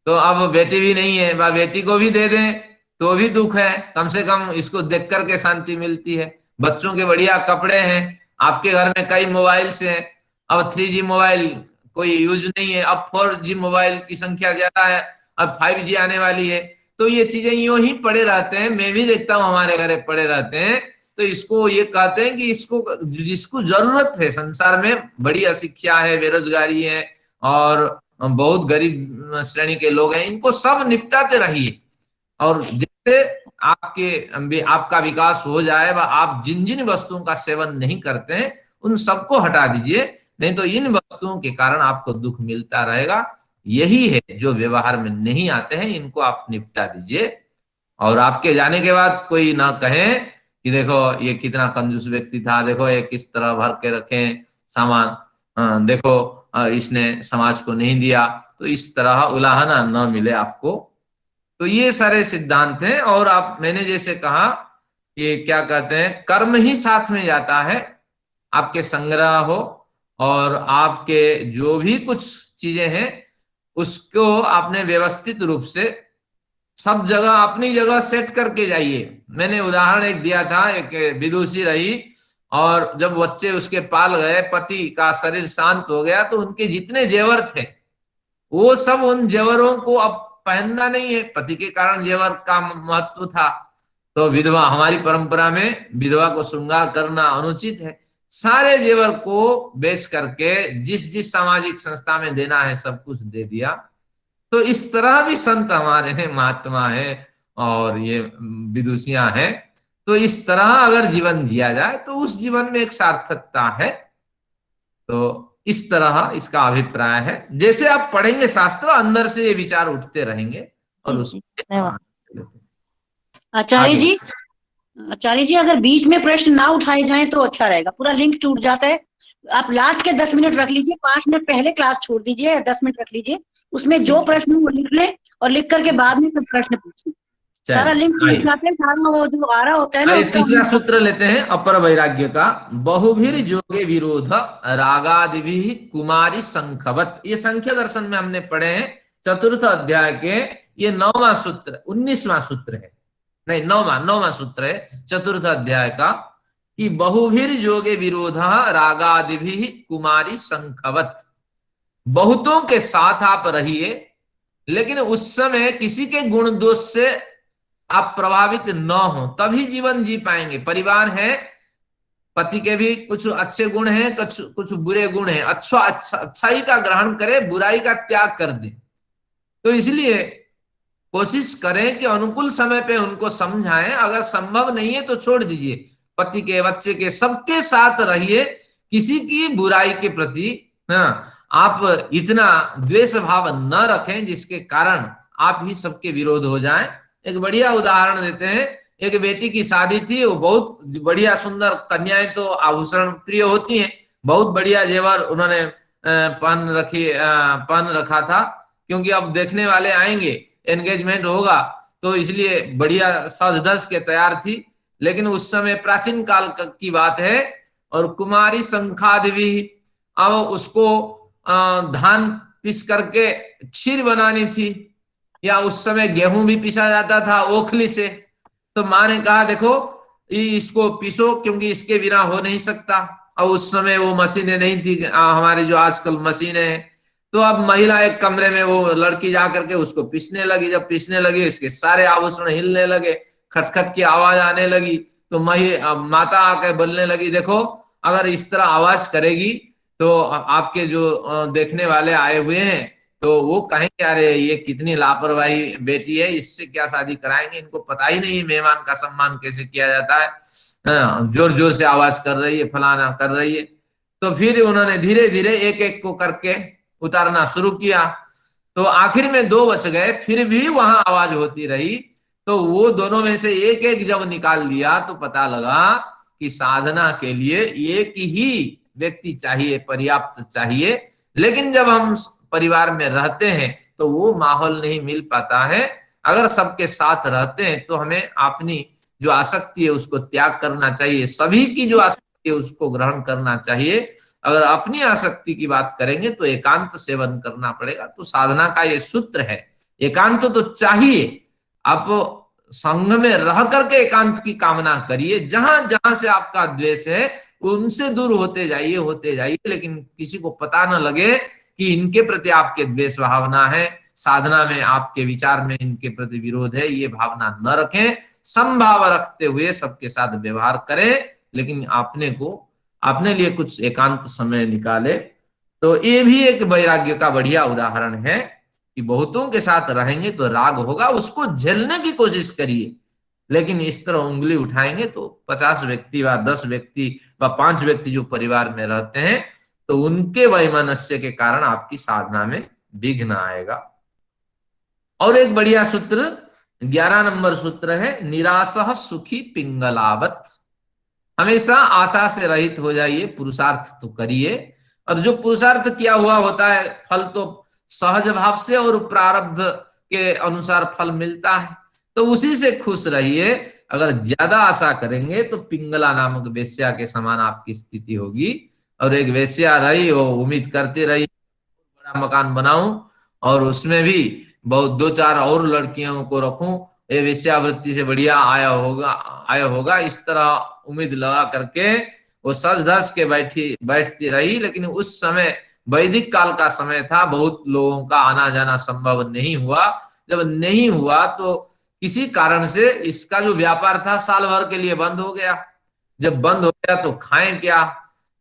तो अब बेटी भी नहीं है, बेटी को भी दे दें तो भी दुख है, कम से कम इसको देख करके शांति मिलती है। बच्चों के बढ़िया कपड़े हैं, आपके घर में कई मोबाइल हैं, अब 3G मोबाइल कोई यूज नहीं है, अब 4G मोबाइल की संख्या ज्यादा है, अब 5G आने वाली है, तो ये चीजें यूं ही पड़े रहते हैं। मैं भी देखता हूँ हमारे घर पड़े रहते हैं, तो इसको ये कहते हैं कि इसको जिसको जरूरत है, संसार में बड़ी अशिक्षा है, बेरोजगारी है, और बहुत गरीब श्रेणी के लोग हैं, इनको सब निपटाते रहिए। और जैसे आपका विकास हो जाए, आप जिन जिन वस्तुओं का सेवन नहीं करते हैं उन सबको हटा दीजिए, नहीं तो इन वस्तुओं के कारण आपको दुख मिलता रहेगा। यही है जो व्यवहार में नहीं आते हैं, इनको आप निपटा दीजिए। और आपके जाने के बाद कोई ना कहे कि देखो ये कितना कंजूस व्यक्ति था, देखो ये किस तरह भर के रखे सामान, देखो इसने समाज को नहीं दिया, तो इस तरह उलाहना न मिले आपको। तो ये सारे सिद्धांत हैं। और आप, मैंने जैसे कहा, ये क्या कहते हैं, कर्म ही साथ में जाता है, आपके संग्रह हो और आपके जो भी कुछ चीजें हैं उसको आपने व्यवस्थित रूप से सब जगह अपनी जगह सेट करके जाइए। मैंने उदाहरण एक दिया था, एक विदुषी रही, और जब बच्चे उसके पाल गए, पति का शरीर शांत हो गया, तो उनके जितने जेवर थे वो सब उन जेवरों को अब पहनना नहीं है, पति के कारण जेवर का महत्व था, तो विधवा, हमारी परंपरा में विधवा को श्रृंगार करना अनुचित है। सारे जेवर को बेच करके जिस जिस सामाजिक संस्था में देना है सब कुछ दे दिया। तो इस तरह भी संत हमारे हैं, महात्मा हैं और ये विदुषियां हैं। तो इस तरह अगर जीवन जिया जाए तो उस जीवन में एक सार्थकता है। तो इस तरह इसका अभिप्राय है। जैसे आप पढ़ेंगे शास्त्र, अंदर से ये विचार उठते रहेंगे और उसको आचार्य आगे। जी, आचार्य जी अगर बीच में प्रश्न ना उठाए जाएं तो अच्छा रहेगा, पूरा लिंक टूट जाता है। आप लास्ट के 10 मिनट रख लीजिए, 5 मिनट पहले क्लास छोड़ दीजिए, 10 मिनट रख लीजिए, उसमें जो प्रश्न वो लिख ले और लिख करके बाद में सब प्रश्न पूछिए। सारा लिंक टूट जाता है, सारा वो जो आ रहा होता है ना उसका। तीसरा सूत्र लेते हैं अपर वैराग्य का। बहुभिर जोगे विरोध रागादिभि कुमारी संखवत। ये संख्या दर्शन में हमने पढ़े हैं, चतुर्थ अध्याय के ये 9वां सूत्र, 19वां सूत्र है, नहीं 9वां सूत्र है चतुर्थ अध्याय का, कि बहुभिर जोगे विरोध रागादिभि कुमारी संखवत। बहुतों के साथ आप रहिए, लेकिन उस समय किसी के गुण दोष से आप प्रभावित न हो, तभी जीवन जी पाएंगे। परिवार है, पति के भी कुछ अच्छे गुण हैं, कुछ बुरे गुण हैं। अच्छाई का ग्रहण करें, बुराई का त्याग कर दे। तो इसलिए कोशिश करें कि अनुकूल समय पे उनको समझाएं। अगर संभव नहीं है तो छोड़ दीजिए। पति के, बच्चे के, सबके साथ रहिए। किसी की बुराई के प्रति आप इतना द्वेष भाव न रखें जिसके कारण आप ही सबके विरोध हो जाएं। एक बढ़िया उदाहरण देते हैं। एक बेटी की शादी थी, वो बहुत बढ़िया सुंदर, कन्याएं तो आभूषण प्रिय होती हैं, बहुत बढ़िया जेवर उन्होंने पहन रखा था, क्योंकि अब देखने वाले आएंगे, एंगेजमेंट होगा, तो इसलिए बढ़िया सज धज के तैयार थी। लेकिन उस समय प्राचीन काल की बात है, और कुमारी संखादिवी, अब उसको धान पीस करके खीर बनानी थी, या उस समय गेहूं भी पीसा जाता था ओखली से। तो माँ ने कहा देखो इसको पीसो, क्योंकि इसके बिना हो नहीं सकता। और उस समय वो मशीनें नहीं थी हमारे जो आजकल मशीनें हैं। तो अब महिला एक कमरे में, वो लड़की जा करके उसको पीसने लगी। जब पीसने लगी, इसके सारे आभूषण हिलने लगे, खटखट की आवाज आने लगी। तो माता आकर बोलने लगी, देखो अगर इस तरह आवाज करेगी तो आपके जो देखने वाले आए हुए हैं तो वो कहेंगे अरे ये कितनी लापरवाही बेटी है, इससे क्या शादी कराएंगे, इनको पता ही नहीं मेहमान का सम्मान कैसे किया जाता है। जोर जोर से आवाज कर रही है, फलाना कर रही है। तो फिर उन्होंने धीरे धीरे एक एक को करके उतारना शुरू किया। तो आखिर में 2 बच गए, फिर भी वहां आवाज होती रही। तो वो दोनों में से एक एक जब निकाल दिया तो पता लगा कि साधना के लिए एक ही व्यक्ति चाहिए, पर्याप्त चाहिए। लेकिन जब हम परिवार में रहते हैं तो वो माहौल नहीं मिल पाता है। अगर सबके साथ रहते हैं तो हमें अपनी जो आसक्ति है उसको त्याग करना चाहिए, सभी की जो आसक्ति है उसको ग्रहण करना चाहिए। अगर अपनी आसक्ति की बात करेंगे तो एकांत सेवन करना पड़ेगा। तो साधना का ये सूत्र है, एकांत तो चाहिए। आप संघ में रह करके एकांत की कामना करिए। जहां जहां से आपका द्वेष है उनसे दूर होते जाइए, लेकिन किसी को पता न लगे कि इनके प्रति आपके द्वेष भावना है, साधना में आपके विचार में इनके प्रति विरोध है। ये भावना न रखें, समभाव रखते हुए सबके साथ व्यवहार करें, लेकिन अपने लिए कुछ एकांत समय निकाले। तो ये भी एक वैराग्य का बढ़िया उदाहरण है कि बहुतों के साथ रहेंगे तो राग होगा, उसको झेलने की कोशिश करिए। लेकिन इस तरह उंगली उठाएंगे तो 50 व्यक्ति व 10 व्यक्ति व 5 व्यक्ति जो परिवार में रहते हैं तो उनके वैमनस्य के कारण आपकी साधना में विघ्न आएगा। और एक बढ़िया सूत्र 11 नंबर सूत्र है, निराशः सुखी पिंगलावत। हमेशा आशा से रहित हो जाइए, पुरुषार्थ तो करिए। और जो पुरुषार्थ किया हुआ होता है फल तो सहज भाव से और प्रारब्ध के अनुसार फल मिलता है, तो उसी से खुश रहिए। अगर ज्यादा आशा करेंगे तो पिंगला नामक वेश्या के समान आपकी स्थिति होगी। और एक वेश्या रही, वो उम्मीद करती रही बड़ा मकान बनाऊं और उसमें भी बहुत 2-4 और लड़कियों को रखूं, ये वेश्यावृत्ति से बढ़िया आया होगा, इस तरह उम्मीद लगा करके वो सज धज के बैठती रही। लेकिन उस समय वैदिक काल का समय था, बहुत लोगों का आना जाना संभव नहीं हुआ। जब नहीं हुआ तो किसी कारण से इसका जो व्यापार था साल भर के लिए बंद हो गया। जब बंद हो गया तो खाएं क्या,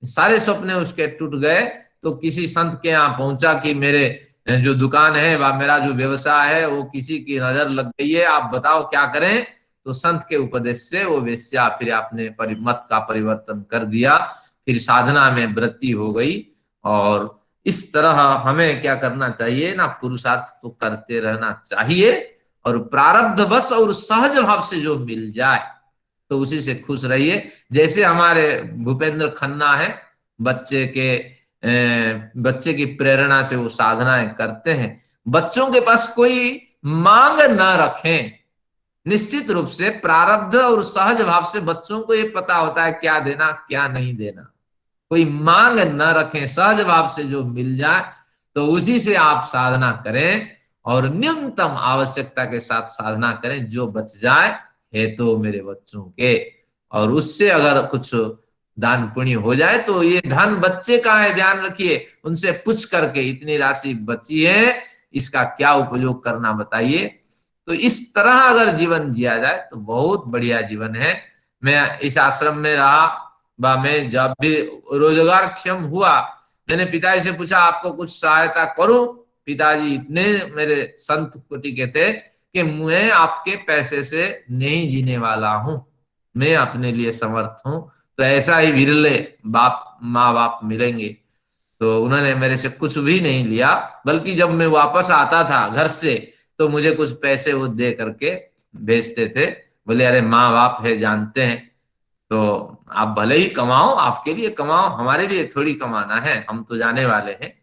सारे सपने उसके टूट गए। तो किसी संत के यहाँ पहुंचा कि मेरे जो दुकान है व मेरा जो व्यवसाय है वो किसी की नजर लग गई है, आप बताओ क्या करें। तो संत के उपदेश से वो वेश्या फिर आपने मत का परिवर्तन कर दिया, फिर साधना में वृत्ति हो गई। और इस तरह हमें क्या करना चाहिए ना, पुरुषार्थ तो करते रहना चाहिए, और प्रारब्ध बस और सहज भाव से जो मिल जाए तो उसी से खुश रहिए। जैसे हमारे भूपेंद्र खन्ना है, बच्चे की प्रेरणा से वो साधनाएं करते हैं। बच्चों के पास कोई मांग न रखें, निश्चित रूप से प्रारब्ध और सहज भाव से बच्चों को ये पता होता है क्या देना क्या नहीं देना। कोई मांग न रखें, सहज भाव से जो मिल जाए तो उसी से आप साधना करें, और न्यूनतम आवश्यकता के साथ साधना करें। जो बच जाए है तो मेरे बच्चों के, और उससे अगर कुछ दान पुण्य हो जाए तो ये धन बच्चे का है, ध्यान रखिए। उनसे पूछ करके इतनी राशि बची है, इसका क्या उपयोग करना बताइए। तो इस तरह अगर जीवन जिया जाए तो बहुत बढ़िया जीवन है। मैं इस आश्रम में रहा, मैं जब भी रोजगार क्षम हुआ, मैंने पिताजी से पूछा आपको कुछ सहायता करूं। पिताजी इतने मेरे संत कोटि के थे कि मैं आपके पैसे से नहीं जीने वाला हूं, मैं अपने लिए समर्थ हूं। तो ऐसा ही विरले बाप माँ बाप मिलेंगे। तो उन्होंने मेरे से कुछ भी नहीं लिया, बल्कि जब मैं वापस आता था घर से तो मुझे कुछ पैसे वो दे करके भेजते थे। बोले अरे माँ बाप है, जानते हैं, तो आप भले ही कमाओ, आपके लिए कमाओ, हमारे लिए थोड़ी कमाना है, हम तो जाने वाले हैं।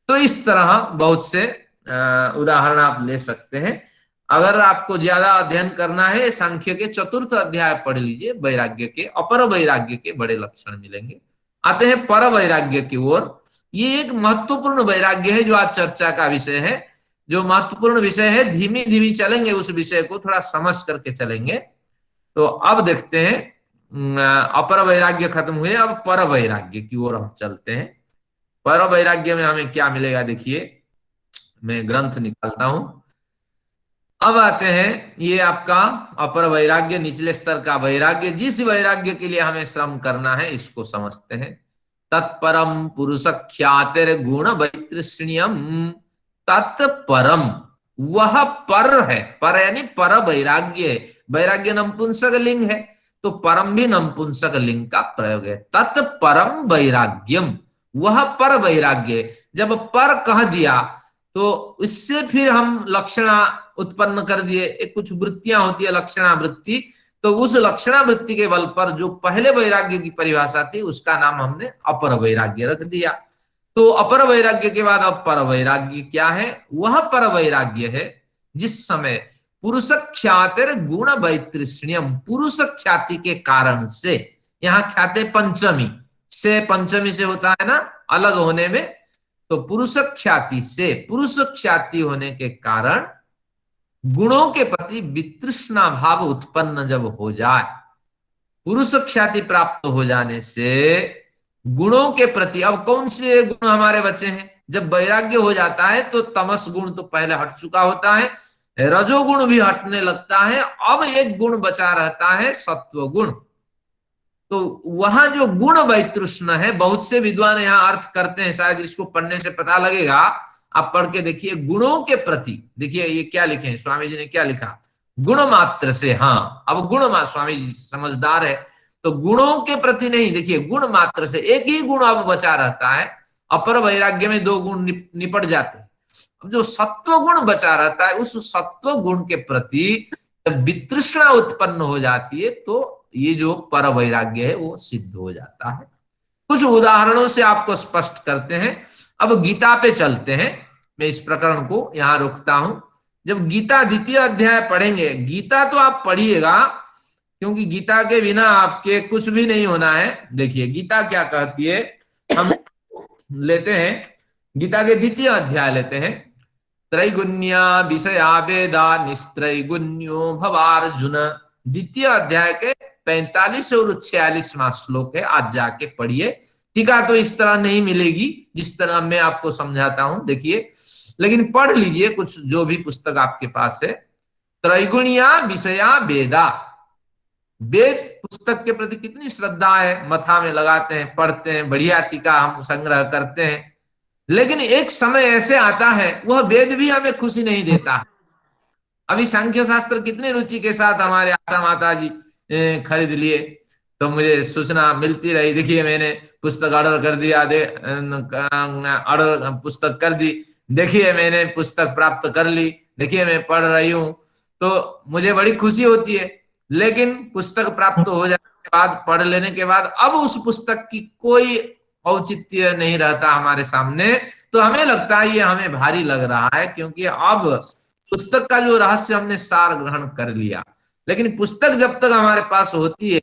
तो इस तरह बहुत से उदाहरण आप ले सकते हैं। अगर आपको ज्यादा अध्ययन करना है, सांख्य के 4th अध्याय पढ़ लीजिए, वैराग्य के, अपर वैराग्य के बड़े लक्षण मिलेंगे। आते हैं पर वैराग्य की ओर। ये एक महत्वपूर्ण वैराग्य है जो आज चर्चा का विषय है, जो महत्वपूर्ण विषय है। धीमी धीमी चलेंगे, उस विषय को थोड़ा समझ करके चलेंगे। तो अब देखते हैं, अपर वैराग्य खत्म हुए, अब पर वैराग्य की ओर हम चलते हैं। पर वैराग्य में हमें क्या मिलेगा, देखिए मैं ग्रंथ निकालता हूं। अब आते हैं, ये आपका अपर वैराग्य, निचले स्तर का वैराग्य। जिस वैराग्य के लिए हमें श्रम करना है इसको समझते हैं। तत्परम पुरुष ख्यातिर गुण वैतृष्ण्यम, तत्परम, वह पर है, पर यानी पर वैराग्य है। वैराग्य नपुंसक लिंग है तो परम भी नपुंसक लिंग का प्रयोग है। तत्परम वैराग्यम, वह पर वैराग्य। जब पर कह दिया तो इससे फिर हम लक्षणा उत्पन्न कर दिए। एक कुछ वृत्तियां होती है, लक्षणा वृत्ति, तो उस लक्षणा वृत्ति के बल पर जो पहले वैराग्य की परिभाषा थी उसका नाम हमने अपर वैराग्य रख दिया। तो अपर वैराग्य के बाद अब पर वैराग्य क्या है? वह पर वैराग्य है जिस समय पुरुष ख्यातिर गुण वैतृष्ण्यम, पुरुष ख्याति के कारण से, यहाँ ख्याति पंचमी से, पंचमी से होता है ना अलग होने में, तो पुरुष ख्याति से, पुरुष ख्याति होने के कारण गुणों के प्रति वितृष्णा भाव उत्पन्न जब हो जाए, पुरुष ख्याति प्राप्त हो जाने से गुणों के प्रति, अब कौन से गुण हमारे बचे हैं? जब वैराग्य हो जाता है तो तमस गुण तो पहले हट चुका होता है, रजोगुण भी हटने लगता है, अब एक गुण बचा रहता है सत्व गुण। तो वहां जो गुण वैतृष्ण है, बहुत से विद्वान यहाँ अर्थ करते हैं, शायद इसको पढ़ने से पता लगेगा, आप पढ़ के देखिए। गुणों के प्रति, देखिए ये क्या लिखे हैं, स्वामी जी ने क्या लिखा, गुण मात्र से। हाँ, अब गुण मात्र, स्वामी जी समझदार है, तो गुणों के प्रति नहीं, देखिए गुण मात्र से, एक ही गुण अब बचा रहता है। अपर वैराग्य में 2 गुण निपट जाते हैं, अब जो सत्व गुण बचा रहता है, उस सत्व गुण के प्रति जब वितृष्णा उत्पन्न हो जाती है तो ये जो पर वैराग्य है वो सिद्ध हो जाता है। कुछ उदाहरणों से आपको स्पष्ट करते हैं। अब गीता पे चलते हैं, मैं इस प्रकरण को यहां रोकता हूं। जब गीता 2य अध्याय पढ़ेंगे, गीता तो आप पढ़िएगा, क्योंकि गीता के बिना आपके कुछ भी नहीं होना है। देखिए गीता क्या कहती है, हम लेते हैं गीता के 2य अध्याय लेते हैं। त्रैगुण्या विषया वेदा निस्त्रैगुण्यो भवार्जुन, 2य अध्याय के 45 और 46वां श्लोक है, आज जाके पढ़िए। टीका तो इस तरह नहीं मिलेगी जिस तरह मैं आपको समझाता हूं, देखिए, लेकिन पढ़ लीजिए कुछ जो भी पुस्तक आपके पास है। त्रैगुणिया विषया वेदा। वेद पुस्तक के प्रति कितनी श्रद्धा है, मथा में लगाते हैं, पढ़ते हैं, बढ़िया टीका हम संग्रह करते हैं। लेकिन एक समय ऐसे आता है वह वेद भी हमें खुशी नहीं देता। अभी सांख्य शास्त्र कितनी रुचि के साथ हमारे आशा माता जी खरीद लिए, तो मुझे सूचना मिलती रही, देखिए मैंने पुस्तक ऑर्डर कर दिया, ऑर्डर पुस्तक कर दी, देखिए मैंने पुस्तक प्राप्त कर ली, देखिए मैं पढ़ रही हूँ, तो मुझे बड़ी खुशी होती है। लेकिन पुस्तक प्राप्त हो जाने के बाद, पढ़ लेने के बाद, अब उस पुस्तक की कोई औचित्य नहीं रहता हमारे सामने, तो हमें लगता है ये हमें भारी लग रहा है, क्योंकि अब पुस्तक का जो रहस्य हमने सार ग्रहण कर लिया। लेकिन पुस्तक जब तक हमारे पास होती है,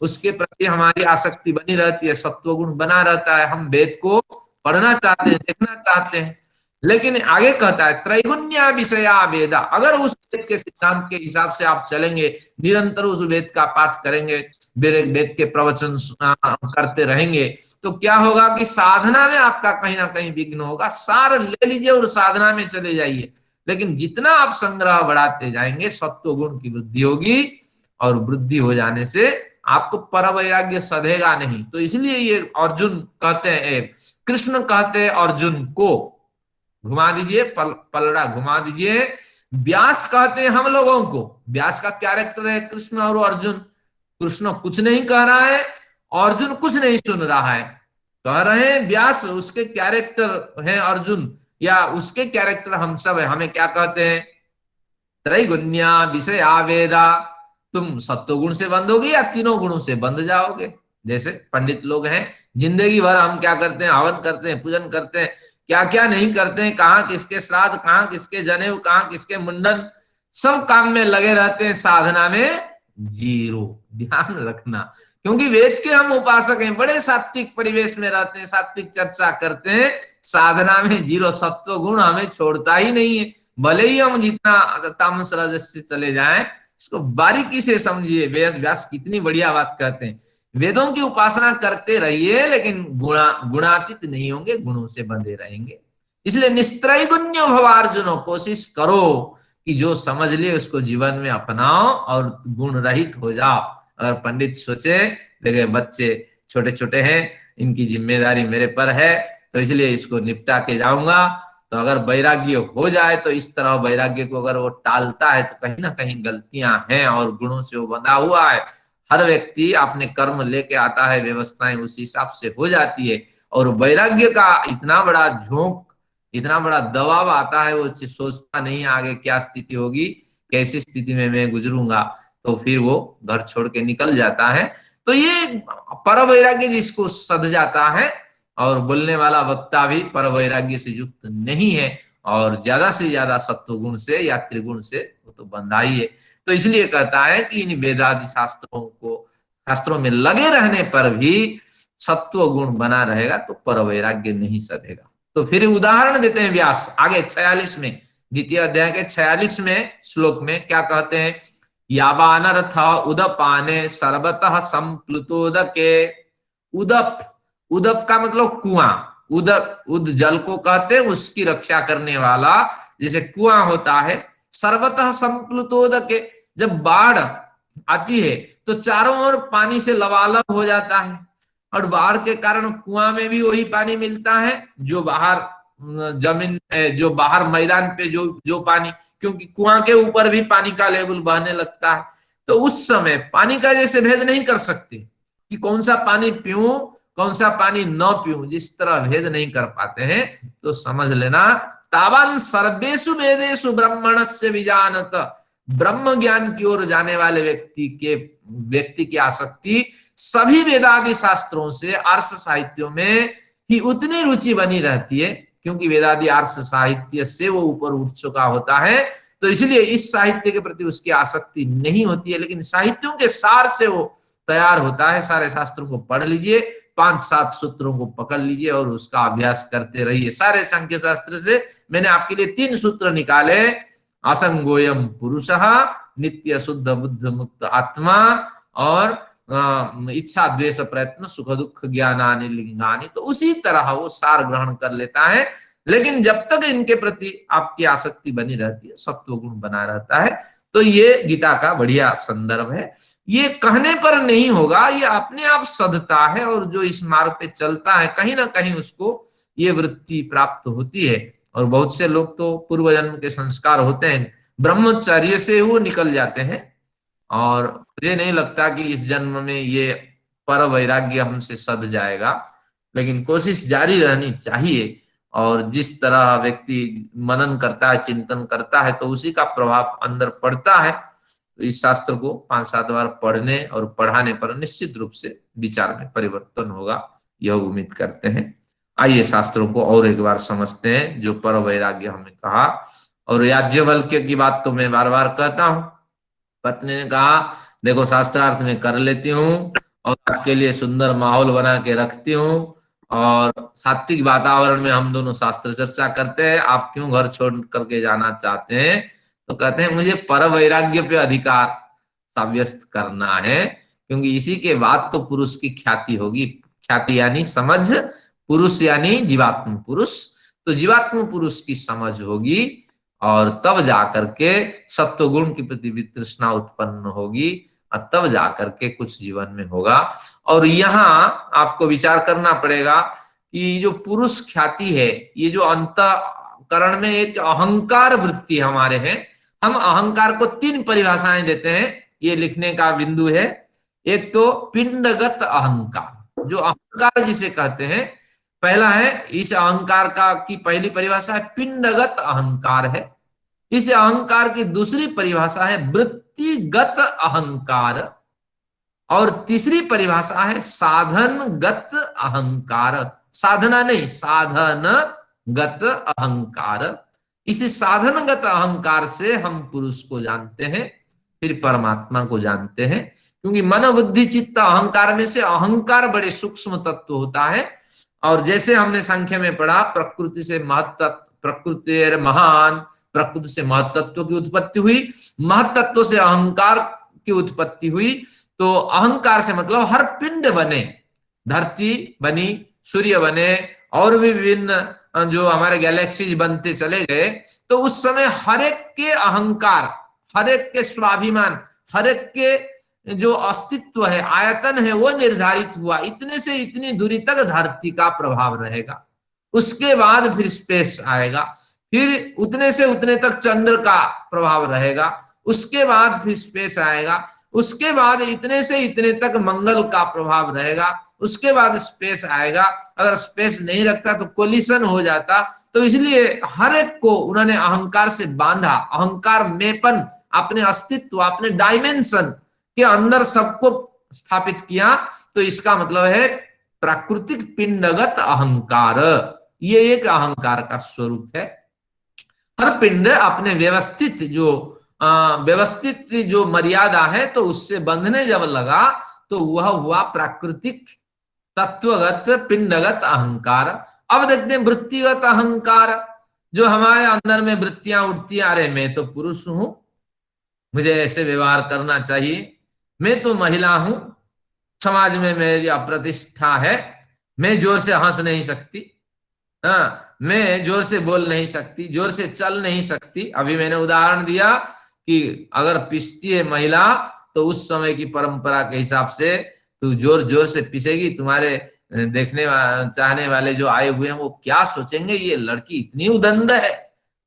उसके प्रति हमारी आसक्ति बनी रहती है, सत्वगुण बना रहता है, हम वेद को पढ़ना चाहते हैं, देखना चाहते हैं। लेकिन आगे कहता है त्रैगुण्या विषया वेदा, अगर उस वेद के सिद्धांत के हिसाब से आप चलेंगे, निरंतर उस वेद का पाठ करेंगे, वेद के प्रवचन करते रहेंगे, तो क्या होगा कि साधना में आपका कहीं ना कहीं विघ्न होगा। सार ले लीजिए और साधना में चले जाइए, लेकिन जितना आप संग्रह बढ़ाते जाएंगे, सत्व गुण की वृद्धि होगी, और वृद्धि हो जाने से आपको परवैराग्य सधेगा नहीं। तो इसलिए ये अर्जुन कहते हैं, कृष्ण कहते हैं अर्जुन को, घुमा दीजिए पलड़ा घुमा दीजिए। व्यास कहते हैं हम लोगों को, व्यास का कैरेक्टर है कृष्ण और अर्जुन। कृष्ण कुछ नहीं कह रहा है, अर्जुन कुछ नहीं सुन रहा है, कह रहे हैं व्यास उसके कैरेक्टर है अर्जुन, या उसके कैरेक्टर हम सब है। हमें क्या कहते हैं, त्रैगुण्या विषया वेदा, तुम सत्वगुण से बंधोगे या तीनों गुणों से बंध जाओगे। जैसे पंडित लोग हैं, जिंदगी भर हम क्या करते हैं, हवन करते हैं, पूजन करते हैं, क्या क्या नहीं करते हैं, कहाँ किसके श्राद्ध, कहाँ किसके जनेऊ, कहाँ किसके मुंडन, सब काम में लगे रहते हैं, साधना में जीरो। ध्यान रखना, क्योंकि वेद के हम उपासक हैं, बड़े सात्विक परिवेश में रहते हैं, सात्विक चर्चा करते हैं, साधना में जीरो। सत्व गुण हमें छोड़ता ही नहीं है, भले ही हम जितना तामस रजस से चले जाएं। इसको बारीकी से समझिए, व्यास कितनी बढ़िया बात कहते हैं, वेदों की उपासना करते रहिए, लेकिन गुणातीत नहीं होंगे, गुणों से बंधे रहेंगे। इसलिए निस्त्रैगुण्यो भवार्जुनो, कोशिश करो कि जो समझ लिए उसको जीवन में अपनाओ और गुण रहित हो जाओ। अगर पंडित सोचे देखे बच्चे छोटे छोटे हैं, इनकी जिम्मेदारी मेरे पर है, तो इसलिए इसको निपटा के जाऊंगा, तो अगर वैराग्य हो जाए, तो इस तरह वैराग्य को अगर वो टालता है, तो कहीं ना कहीं गलतियां हैं और गुणों से वो बंधा हुआ है। हर व्यक्ति अपने कर्म लेके आता है, व्यवस्थाएं उस हिसाब से हो जाती है, और वैराग्य का इतना बड़ा झोंक, इतना बड़ा दबाव आता है, वो सोचता नहीं आगे क्या स्थिति होगी, कैसी स्थिति में मैं गुजरूंगा, तो फिर वो घर छोड़ के निकल जाता है। तो ये पर वैराग्य जिसको सध जाता है, और बोलने वाला वक्ता भी पर वैराग्य से युक्त नहीं है, और ज्यादा से ज्यादा सत्व गुण से या त्रिगुण से वो तो बंधा ही है। तो इसलिए कहता है कि इन वेदादि शास्त्रों में लगे रहने पर भी सत्व गुण बना रहेगा, तो पर वैराग्य नहीं सधेगा। तो फिर उदाहरण देते हैं व्यास आगे 46 में, द्वितीय अध्याय के 46वें श्लोक में क्या कहते हैं, यावानर्थ उदपाने सर्वतः संप्लुतोदके। उदप, उदप का मतलब कुआं, उद जल को कहते हैं, उसकी रक्षा करने वाला, जैसे कुआं होता है। सर्वतः संप्लुतोदके, जब बाढ़ आती है तो चारों ओर पानी से लबालब हो जाता है, और बाढ़ के कारण कुआं में भी वही पानी मिलता है जो बाहर जमीन, जो बाहर मैदान पे जो पानी, क्योंकि कुआं के ऊपर भी पानी का लेवल बहने लगता है। तो उस समय पानी का जैसे भेद नहीं कर सकते कि कौन सा पानी पीऊं, कौन सा पानी न पीऊं, जिस तरह भेद नहीं कर पाते हैं, तो समझ लेना तावान सर्वेषु वेदेषु ब्रह्मणस्य विजानत, ब्रह्म ज्ञान की ओर जाने वाले व्यक्ति की आसक्ति सभी वेदादि शास्त्रों से आर्ष साहित्यों में ही उतनी रुचि बनी रहती है, क्योंकि वेदादि आर्ष साहित्य से वो ऊपर उठ चुका होता है। तो इसलिए इस साहित्य के प्रति उसकी आसक्ति नहीं होती है, लेकिन साहित्यों के सार से वो तैयार होता है। सारे शास्त्रों को पढ़ लीजिए, 5-7 सूत्रों को पकड़ लीजिए और उसका अभ्यास करते रहिए। सारे सांख्य शास्त्र से मैंने आपके लिए 3 सूत्र निकाले, असंगोयम पुरुषः, नित्य शुद्ध बुद्ध मुक्त आत्मा, और इच्छा द्वेष प्रयत्न सुख दुख ज्ञानानि लिंगानि। तो उसी तरह वो सार ग्रहण कर लेता है, लेकिन जब तक इनके प्रति आपकी आसक्ति बनी रहती है, सत्व गुण बना रहता है, तो ये गीता का बढ़िया संदर्भ है। ये कहने पर नहीं होगा, ये अपने आप सधता है, और जो इस मार्ग पे चलता है कहीं ना कहीं उसको ये वृत्ति प्राप्त होती है। और बहुत से लोग तो पूर्व जन्म के संस्कार होते हैं, ब्रह्मचर्य से वो निकल जाते हैं, और मुझे नहीं लगता कि इस जन्म में ये पर वैराग्य हमसे सध जाएगा, लेकिन कोशिश जारी रहनी चाहिए। और जिस तरह व्यक्ति मनन करता है, चिंतन करता है, तो उसी का प्रभाव अंदर पड़ता है। तो इस शास्त्र को 5-7 बार पढ़ने और पढ़ाने पर निश्चित रूप से विचार में परिवर्तन होगा, यह उम्मीद करते हैं। आइए शास्त्रों को और एक बार समझते हैं, जो पर वैराग्य हमने कहा। और याज्ञवल्क्य की बात तो मैं बार बार कहता हूं, पत्नी ने कहा देखो शास्त्रार्थ में कर लेती हूँ, और आपके लिए सुंदर माहौल बना के रखती हूँ, और सात्विक वातावरण में हम दोनों शास्त्र चर्चा करते हैं, आप क्यों घर छोड़ करके जाना चाहते हैं? तो कहते हैं मुझे पर वैराग्य पे अधिकार साब्यस्त करना है, क्योंकि इसी के बाद तो पुरुष की ख्याति होगी। ख्याति यानी समझ, पुरुष यानी जीवात्म पुरुष, तो जीवात्म पुरुष की समझ होगी, और तब जाकर के सत्व गुण के प्रति वितृष्णा उत्पन्न होगी, और तब जाकर के कुछ जीवन में होगा। और यहाँ आपको विचार करना पड़ेगा कि जो पुरुष ख्याति है, ये जो अंतःकरण में एक अहंकार वृत्ति हमारे हैं, हम अहंकार को 3 परिभाषाएं देते हैं, ये लिखने का बिंदु है। एक तो पिंडगत अहंकार, जो अहंकार जिसे कहते हैं, पहला है इस अहंकार का की पहली परिभाषा है पिंडगत अहंकार है। इस अहंकार की दूसरी परिभाषा है वृत्तिगत अहंकार, और तीसरी परिभाषा है साधनगत अहंकार। साधना नहीं, साधनगत अहंकार। इसी साधनगत अहंकार से हम पुरुष को जानते हैं, फिर परमात्मा को जानते हैं, क्योंकि मन बुद्धि चित्त अहंकार में से अहंकार बड़े सूक्ष्म तत्व होता है। और जैसे हमने संख्या में पढ़ा, प्रकृति से महत्व, प्रकृति महान, प्रकृति से महत्त्व की उत्पत्ति हुई, महत्त्व से अहंकार की उत्पत्ति हुई। तो अहंकार से मतलब हर पिंड बने, धरती बनी, सूर्य बने, और भी विभिन्न जो हमारे गैलेक्सीज बनते चले गए, तो उस समय हर एक के अहंकार, हर एक के स्वाभिमान, हर एक के जो अस्तित्व है, आयतन है, वो निर्धारित हुआ। इतने से इतनी दूरी तक धरती का प्रभाव रहेगा, उसके बाद फिर स्पेस आएगा, फिर उतने से उतने तक चंद्र का प्रभाव रहेगा, उसके बाद फिर स्पेस आएगा, उसके बाद इतने से इतने तक मंगल का प्रभाव रहेगा, उसके बाद स्पेस आएगा। अगर स्पेस नहीं रखता तो कोलिशन हो जाता। तो इसलिए हर एक को उन्होंने अहंकार से बांधा, अहंकार मेंपन, अपने अस्तित्व, अपने डायमेंशन के अंदर सबको स्थापित किया। तो इसका मतलब है प्राकृतिक पिंडगत अहंकार, ये एक अहंकार का स्वरूप है। हर पिंड अपने व्यवस्थित जो मर्यादा है, तो उससे बंधने जब लगा तो वह हुआ प्राकृतिक तत्वगत पिंडगत अहंकार। अब देखते हैं वृत्तिगत अहंकार, जो हमारे अंदर में वृत्तियां उठती आ रहे, मैं तो पुरुष हूं, मुझे ऐसे व्यवहार करना चाहिए, मैं तो महिला हूं, समाज में मेरी अप्रतिष्ठा है, मैं जोर से हंस नहीं सकती, हाँ, मैं जोर से बोल नहीं सकती, जोर से चल नहीं सकती। अभी मैंने उदाहरण दिया कि अगर पिसती है महिला, तो उस समय की परंपरा के हिसाब से तू जोर जोर से पिसेगी, तुम्हारे देखने चाहने वाले जो आए हुए हैं वो क्या सोचेंगे, ये लड़की इतनी उदंड है।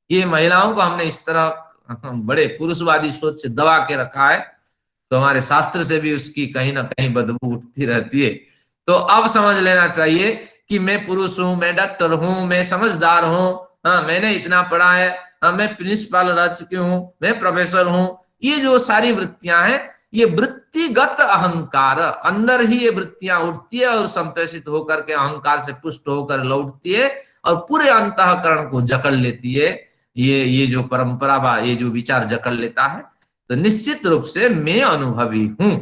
ये महिलाओं को हमने इस तरह बड़े पुरुषवादी सोच से दबा के रखा है, तो हमारे शास्त्र से भी उसकी कहीं ना कहीं बदबू उठती रहती है। तो अब समझ लेना चाहिए कि मैं पुरुष हूं, मैं डॉक्टर हूं, मैं समझदार हूं, हाँ, मैंने इतना पढ़ा है, हाँ, मैं प्रिंसिपल रह चुकी हूँ, मैं प्रोफेसर हूँ। ये जो सारी वृत्तियां हैं, ये वृत्तिगत अहंकार, अंदर ही ये वृत्तियां उठती है और संप्रेषित होकर के अहंकार से पुष्ट होकर लौटती है और पूरे अंतःकरण को जकड़ लेती है। ये जो परंपरा, ये जो विचार जकड़ लेता है, तो निश्चित रूप से मैं अनुभवी हूं,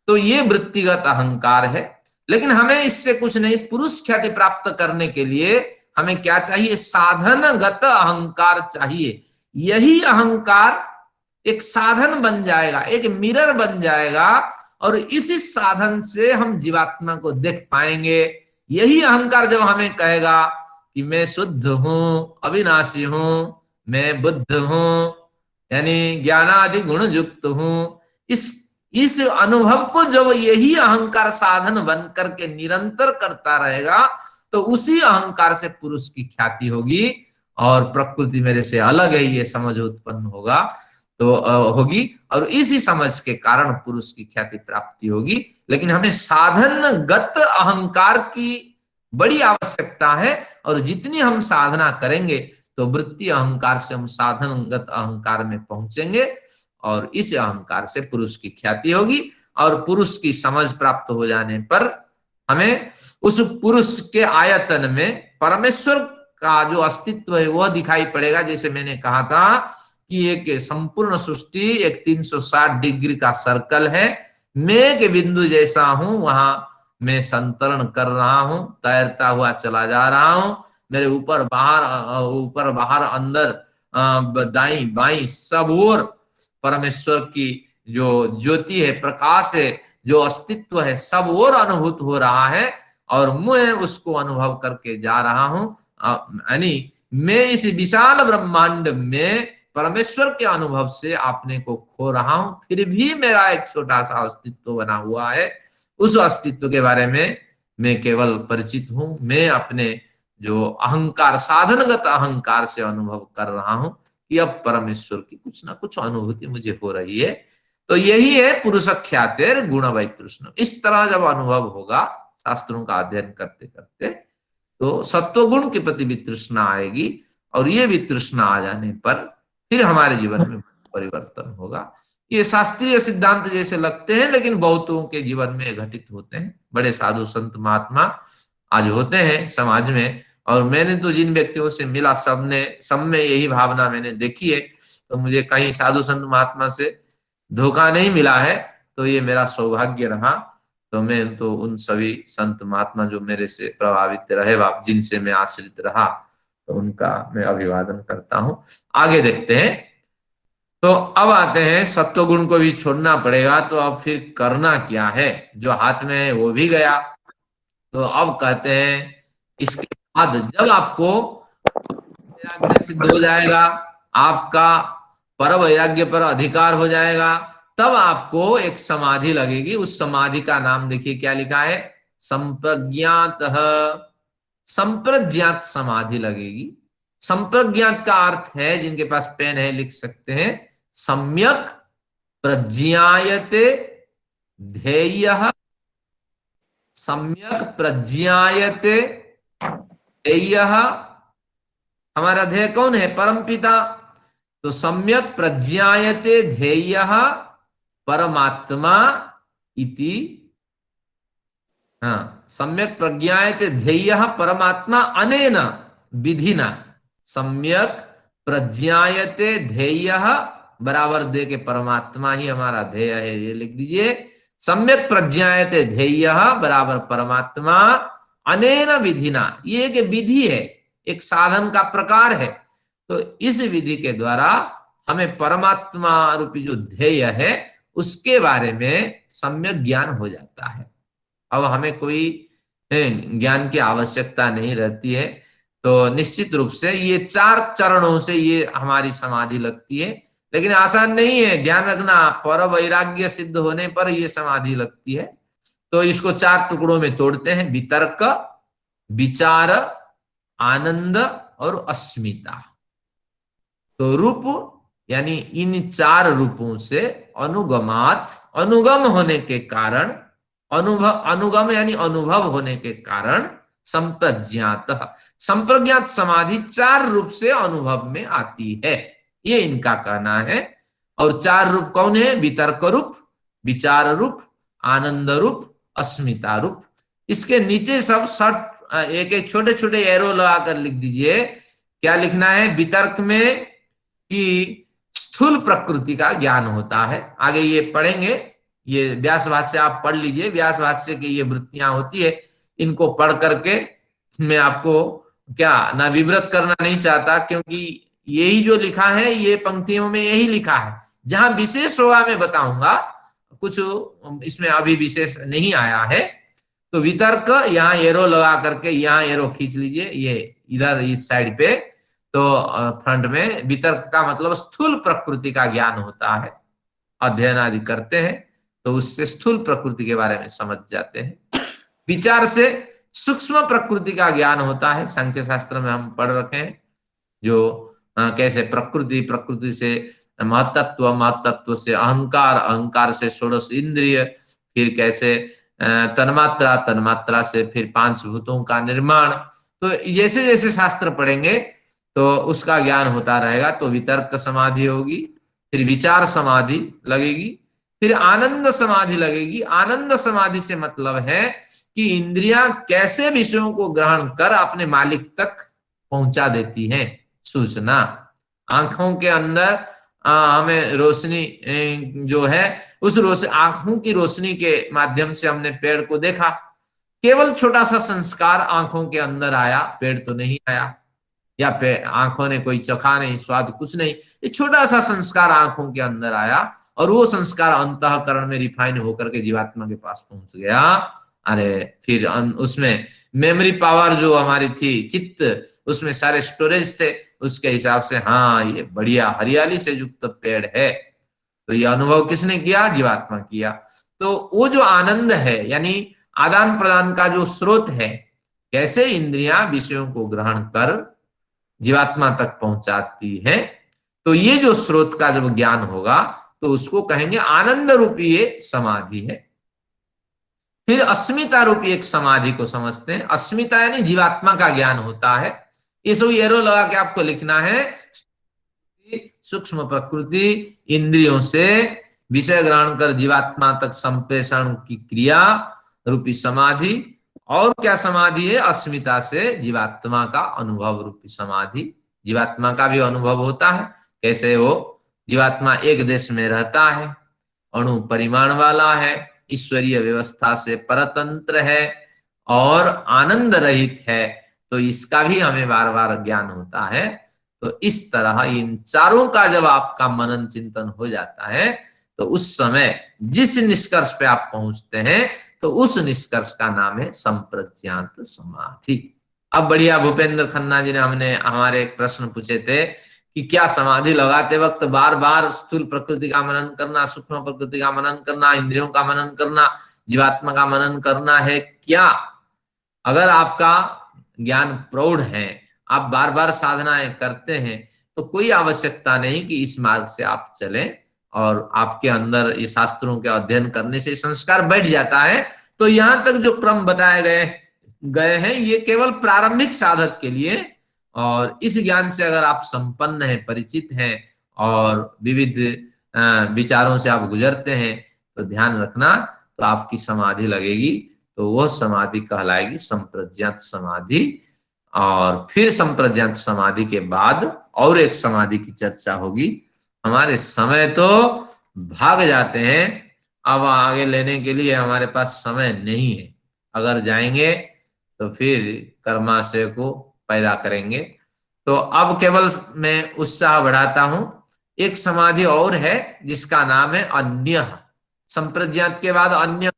तो ये वृत्तिगत अहंकार है। लेकिन हमें इससे कुछ नहीं, पुरुष ख्याति प्राप्त करने के लिए हमें क्या चाहिए? साधनगत अहंकार चाहिए। यही अहंकार एक साधन बन जाएगा, एक मिरर बन जाएगा, और इसी साधन से हम जीवात्मा को देख पाएंगे। यही अहंकार जब हमें कहेगा कि मैं शुद्ध हूँ, अविनाशी हूँ, मैं बुद्ध हूँ, यानी ज्ञानादि गुण युक्त हूँ। इस अनुभव को जब यही अहंकार साधन बन करके निरंतर करता रहेगा तो उसी अहंकार से पुरुष की ख्याति होगी और प्रकृति मेरे से अलग है ये समझ उत्पन्न होगा तो होगी, और इसी समझ के कारण पुरुष की ख्याति प्राप्ति होगी। लेकिन हमें साधनगत अहंकार की बड़ी आवश्यकता है, और जितनी हम साधना करेंगे तो वृत्ति अहंकार से हम साधनगत अहंकार में पहुंचेंगे, और इस अहंकार से पुरुष की ख्याति होगी। और पुरुष की समझ प्राप्त हो जाने पर हमें उस पुरुष के आयतन में परमेश्वर का जो अस्तित्व है वह दिखाई पड़ेगा। जैसे मैंने कहा था कि एक संपूर्ण सृष्टि एक 360 डिग्री का सर्कल है, मैं के बिंदु जैसा हूं, वहां मैं संतरण कर रहा हूं, तैरता हुआ चला जा रहा हूं। मेरे ऊपर बाहर अंदर दाई बाई सब ओर परमेश्वर की जो ज्योति है, प्रकाश है, जो अस्तित्व है, सब ओर अनुभूत हो रहा है, और मैं उसको अनुभव करके जा रहा हूं। यानी मैं इस विशाल ब्रह्मांड में परमेश्वर के अनुभव से अपने को खो रहा हूं, फिर भी मेरा एक छोटा सा अस्तित्व बना हुआ है। उस अस्तित्व के बारे में मैं केवल परिचित हूं। मैं अपने जो अहंकार, साधनगत अहंकार से अनुभव कर रहा हूं कि अब परमेश्वर की कुछ ना कुछ अनुभूति मुझे हो रही है। तो यही है पुरुष ख्यातेर गुण वैतृष्ण। इस तरह जब अनुभव होगा शास्त्रों का अध्ययन करते करते तो सत्वगुण के प्रति वितृष्णा आएगी, और ये वितृष्णा आ जाने पर फिर हमारे जीवन में परिवर्तन होगा। ये शास्त्रीय सिद्धांत जैसे लगते हैं, लेकिन बहुतों के जीवन में घटित होते हैं। बड़े साधु संत महात्मा आज होते हैं समाज में, और मैंने तो जिन व्यक्तियों से मिला सब में यही भावना मैंने देखी है। तो मुझे कहीं साधु संत महात्मा से धोखा नहीं मिला है, तो ये मेरा सौभाग्य रहा। तो मैं तो उन सभी संत महात्मा जो मेरे से प्रभावित रहे, जिनसे मैं आश्रित रहा, तो उनका मैं अभिवादन करता हूं। आगे देखते हैं। तो अब आते हैं, सत्वगुण को भी छोड़ना पड़ेगा, तो अब फिर करना क्या है? जो हाथ में है वो भी गया। तो अब कहते हैं इसके बाद जब आपको वैराग्य सिद्ध हो जाएगा, आपका पर वैराग्य पर अधिकार हो जाएगा, तब आपको एक समाधि लगेगी। उस समाधि का नाम देखिए क्या लिखा है, संप्रज्ञात। संप्रज्ञात समाधि लगेगी। संप्रज्ञात का अर्थ है, जिनके पास पेन है लिख सकते हैं, सम्यक प्रज्ञायते ध्येयः। सम्यक प्रज्ञायते ध्येयः, हमारा ध्येय कौन है? परमपिता। तो सम्यक प्रज्ञायते ध्येयः परमात्मा इति। हाँ, सम्यक प्रज्ञायते ध्येयः परमात्मा अनेन विधिना। सम्यक प्रज्ञायते ध्येयः बराबर दे के परमात्मा ही हमारा ध्येय है, ये लिख दीजिए। सम्यक प्रज्ञायते ध्येयः बराबर परमात्मा अनेन विधिना। ये एक विधि है, एक साधन का प्रकार है। तो इस विधि के द्वारा हमें परमात्मा रूपी जो ध्येय है उसके बारे में सम्यक ज्ञान हो जाता है। अब हमें कोई ज्ञान की आवश्यकता नहीं रहती है। तो निश्चित रूप से ये 4 चरणों से ये हमारी समाधि लगती है, लेकिन आसान नहीं है। ध्यान रखना, पर वैराग्य सिद्ध होने पर ये समाधि लगती है। तो इसको 4 टुकड़ों में तोड़ते हैं, वितर्क, विचार, आनंद और अस्मिता। तो रूप यानी इन 4 रूपों से अनुगमात, अनुगम होने के कारण, अनुगम यानी अनुभव होने के कारण संप्रज्ञात। संप्रज्ञात समाधि 4 रूप से अनुभव में आती है, ये इनका कहना है। और 4 रूप कौन है? वितर्क रूप, विचार रूप, आनंद रूप, अस्मिता रूप। इसके नीचे सब एक एक छोटे छोटे एरो लगा कर लिख दीजिए। क्या लिखना है? वितर्क में कि स्थूल प्रकृति का ज्ञान होता है। आगे ये पढ़ेंगे, ये व्यास भाष्य आप पढ़ लीजिए। व्यास भाष्य की ये वृत्तियां होती है, इनको पढ़ करके मैं आपको क्या ना विवृत करना नहीं चाहता, क्योंकि यही जो लिखा है ये पंक्तियों में यही लिखा है। जहां विशेष होगा मैं बताऊंगा, कुछ इसमें अभी विशेष नहीं आया है। तो वितर्क यहाँ एरो लगा करके यहाँ एरो खींच लीजिए, इधर इस साइड पे, तो फ्रंट में वितर्क का मतलब स्थूल प्रकृति का ज्ञान होता है, अध्ययन आदि करते हैं तो उससे स्थूल प्रकृति के बारे में समझ जाते हैं। विचार से सूक्ष्म प्रकृति का ज्ञान होता है, सांख्य शास्त्र में हम पढ़ रखे हैं, जो कैसे प्रकृति, प्रकृति से महतत्व, महतत्व से अहंकार, अहंकार से षोडश इंद्रिय, फिर कैसे तन्मात्रा, तन्मात्रा से फिर पांच भूतों का निर्माण। तो जैसे जैसे शास्त्र पढ़ेंगे तो उसका ज्ञान होता रहेगा। तो वितर्क समाधि होगी, फिर विचार समाधि लगेगी, फिर आनंद समाधि लगेगी। आनंद समाधि से मतलब है कि इंद्रियां कैसे विषयों को ग्रहण कर अपने मालिक तक पहुंचा देती हैं सूचना। आंखों के अंदर हमें रोशनी जो है, उस रोशनी, आंखों की रोशनी के माध्यम से हमने पेड़ को देखा, केवल छोटा सा संस्कार आंखों के अंदर आया, पेड़ तो नहीं आया, या आंखों ने कोई चखा नहीं, स्वाद कुछ नहीं, ये छोटा सा संस्कार आंखों के अंदर आया और वो संस्कार अंतःकरण में रिफाइन होकर के जीवात्मा के पास पहुंच गया। अरे फिर उसमें मेमोरी पावर जो हमारी थी, चित्त, उसमें सारे स्टोरेज थे, उसके हिसाब से हाँ ये बढ़िया हरियाली से युक्त पेड़ है। तो ये अनुभव किसने किया? जीवात्मा किया। तो वो जो आनंद है, यानी आदान प्रदान का जो स्रोत है, कैसे इंद्रियां विषयों को ग्रहण कर जीवात्मा तक पहुंचाती है, तो ये जो स्रोत का जब ज्ञान होगा तो उसको कहेंगे आनंद रूपी ये समाधि है। फिर अस्मिता रूपी एक समाधि को समझते हैं। अस्मिता यानी जीवात्मा का ज्ञान होता है। ये सब एरो लगा के आपको लिखना है। सूक्ष्म प्रकृति इंद्रियों से विषय ग्रहण कर जीवात्मा तक संप्रेषण की क्रिया रूपी समाधि। और क्या समाधि है? अस्मिता से जीवात्मा का अनुभव रूपी समाधि। जीवात्मा का भी अनुभव होता है, कैसे वो जीवात्मा एक देश में रहता है, अणु परिमाण वाला है, ईश्वरीय व्यवस्था से परतंत्र है और आनंद रहित है। तो इसका भी हमें बार बार ज्ञान होता है। तो इस तरह इन चारों का जब आपका मनन चिंतन हो जाता है तो उस समय जिस निष्कर्ष पे आप पहुंचते हैं तो उस निष्कर्ष का नाम है संप्रज्ञात समाधि। अब बढ़िया, भूपेंद्र खन्ना जी ने हमारे एक प्रश्न पूछे थे कि क्या समाधि लगाते वक्त बार बार स्थूल प्रकृति का मनन करना, सूक्ष्म प्रकृति का मनन करना, इंद्रियों का मनन करना, जीवात्मा का मनन करना है क्या? अगर आपका ज्ञान प्रौढ़ है, आप बार बार साधनाएं करते हैं, तो कोई आवश्यकता नहीं कि इस मार्ग से आप चलें और आपके अंदर ये शास्त्रों के अध्ययन करने से संस्कार बैठ जाता है। तो यहां तक जो क्रम बताए गए हैं ये केवल प्रारंभिक साधक के लिए, और इस ज्ञान से अगर आप संपन्न हैं, परिचित हैं और विविध विचारों से आप गुजरते हैं तो ध्यान रखना, तो आपकी समाधि लगेगी, तो वह समाधि कहलाएगी संप्रज्ञात समाधि। और फिर संप्रज्ञात समाधि के बाद और एक समाधि की चर्चा होगी। हमारे समय तो भाग जाते हैं, अब आगे लेने के लिए हमारे पास समय नहीं है। अगर जाएंगे तो फिर कर्माशय को पैदा करेंगे। तो अब केवल मैं उत्साह बढ़ाता हूं। एक समाधि और है जिसका नाम है अन्य। संप्रज्ञात के बाद अन्य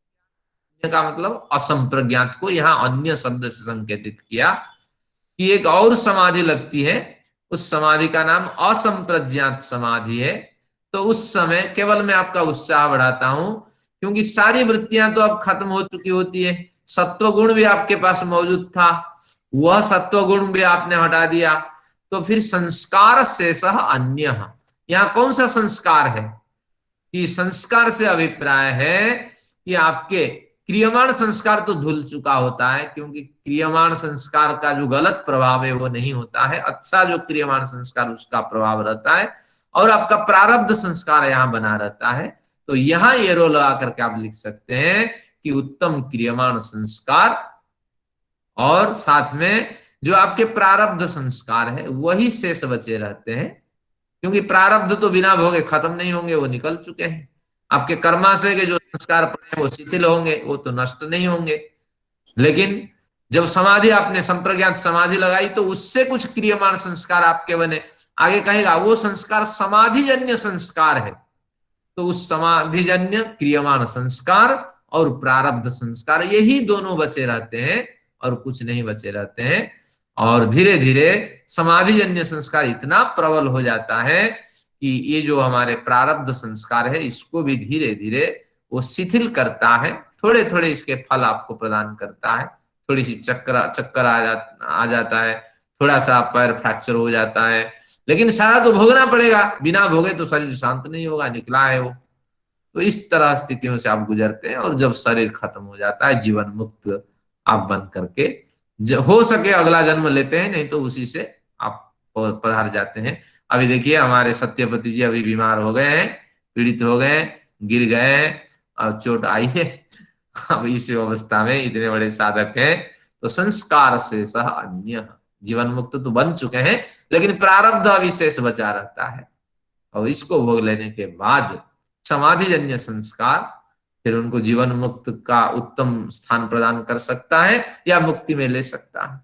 का मतलब असंप्रज्ञात को यहाँ अन्य शब्द से संकेतित किया कि एक और समाधि लगती है। उस समाधि का नाम असंप्रज्ञात समाधि है। तो उस समय केवल मैं आपका उत्साह बढ़ाता हूं, क्योंकि सारी वृत्तियां तो अब खत्म हो चुकी होती है। सत्व गुण भी आपके पास मौजूद था, वह सत्व गुण भी आपने हटा दिया। तो फिर संस्कार शेषः अन्य। यहाँ कौन सा संस्कार है? कि संस्कार से अभिप्राय है कि आपके क्रियमाण संस्कार तो धुल चुका होता है, क्योंकि क्रियमाण संस्कार का जो गलत प्रभाव है वो नहीं होता है। अच्छा जो क्रियमाण संस्कार उसका प्रभाव रहता है और आपका प्रारब्ध संस्कार यहाँ बना रहता है। तो यहाँ एरो लगा करके आप लिख सकते हैं कि उत्तम क्रियमाण संस्कार और साथ में जो आपके प्रारब्ध संस्कार है वही शेष बचे रहते हैं, क्योंकि प्रारब्ध तो बिना भोगे खत्म नहीं होंगे, वो निकल चुके हैं। आपके कर्माशय के जो संस्कार पड़े वो शिथिल होंगे, वो तो नष्ट नहीं होंगे। लेकिन जब समाधि आपने संप्रज्ञात समाधि लगाई तो उससे कुछ क्रियमाण संस्कार आपके बने। आगे कहेगा वो संस्कार समाधिजन्य संस्कार है। तो उस समाधिजन्य क्रियमाण संस्कार और प्रारब्ध संस्कार, यही दोनों बचे रहते हैं और कुछ नहीं बचे रहते हैं। और धीरे धीरे समाधिजन्य संस्कार इतना प्रबल हो जाता है कि ये जो हमारे प्रारब्ध संस्कार है इसको भी धीरे धीरे वो शिथिल करता है, थोड़े थोड़े इसके फल आपको प्रदान करता है। थोड़ी सी चक्कर आ जाता है, थोड़ा सा पैर फ्रैक्चर हो जाता है, लेकिन सारा तो भोगना पड़ेगा, बिना भोगे तो शरीर शांत नहीं होगा, निकला है वो। तो इस तरह स्थितियों से आप गुजरते हैं और जब शरीर खत्म हो जाता है, जीवन मुक्त आप बन करके हो सके अगला जन्म लेते हैं, नहीं तो उसी से आप पधार जाते हैं। अभी देखिए हमारे सत्यपति जी अभी बीमार हो गए हैं, पीड़ित हो गए, गिर गए हैं, अब चोट आई है। अब इस अवस्था में इतने बड़े साधक हैं, तो संस्कार से सह अन्य जीवन मुक्त तो बन चुके हैं, लेकिन प्रारब्ध अविशेष बचा रहता है। और इसको भोग लेने के बाद समाधिजन्य संस्कार फिर उनको जीवन मुक्त का उत्तम स्थान प्रदान कर सकता है या मुक्ति में ले सकता है।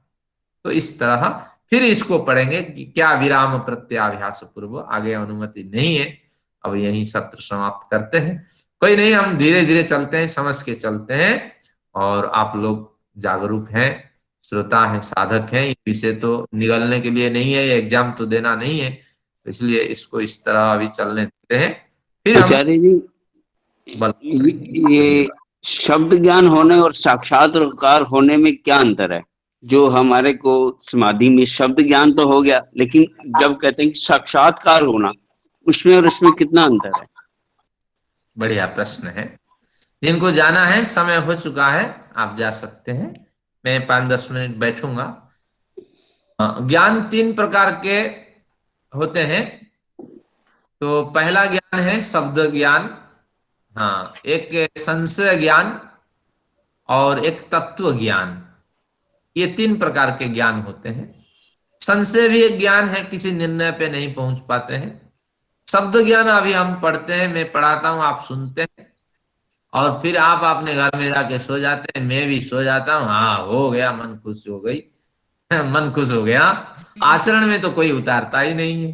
तो इस तरह फिर इसको पढ़ेंगे कि क्या विराम प्रत्याभ्यास पूर्व, आगे अनुमति नहीं है। अब यही सत्र समाप्त करते हैं। कोई नहीं, हम धीरे धीरे चलते हैं, समझ के चलते हैं, और आप लोग जागरूक हैं, श्रोता हैं, साधक हैं। ये विषय तो निगलने के लिए नहीं है, ये एग्जाम तो देना नहीं है, इसलिए इसको इस तरह अभी चलने देते हैं। फिर आचार्य जी, ये शब्द ज्ञान होने और साक्षात्कार होने में क्या अंतर है? जो हमारे को समाधि में शब्द ज्ञान तो हो गया, लेकिन जब कहते हैं कि साक्षात्कार होना, उसमें और इसमें कितना अंतर है? बढ़िया प्रश्न है। जिनको जाना है, समय हो चुका है, आप जा सकते हैं, मैं 5-10 मिनट बैठूंगा। ज्ञान 3 प्रकार के होते हैं। तो पहला ज्ञान है शब्द ज्ञान, हाँ, एक संशय ज्ञान और एक तत्व ज्ञान। ये 3 प्रकार के ज्ञान होते हैं। संशय भी एक ज्ञान है, किसी निर्णय पे नहीं पहुंच पाते हैं। शब्द ज्ञान अभी हम पढ़ते हैं, मैं पढ़ाता हूं, आप सुनते हैं, और फिर आप अपने घर में जाके सो जाते हैं, मैं भी सो जाता हूँ, हाँ हो गया, मन खुश हो गई, मन खुश हो गया। आचरण में तो कोई उतारता ही नहीं है।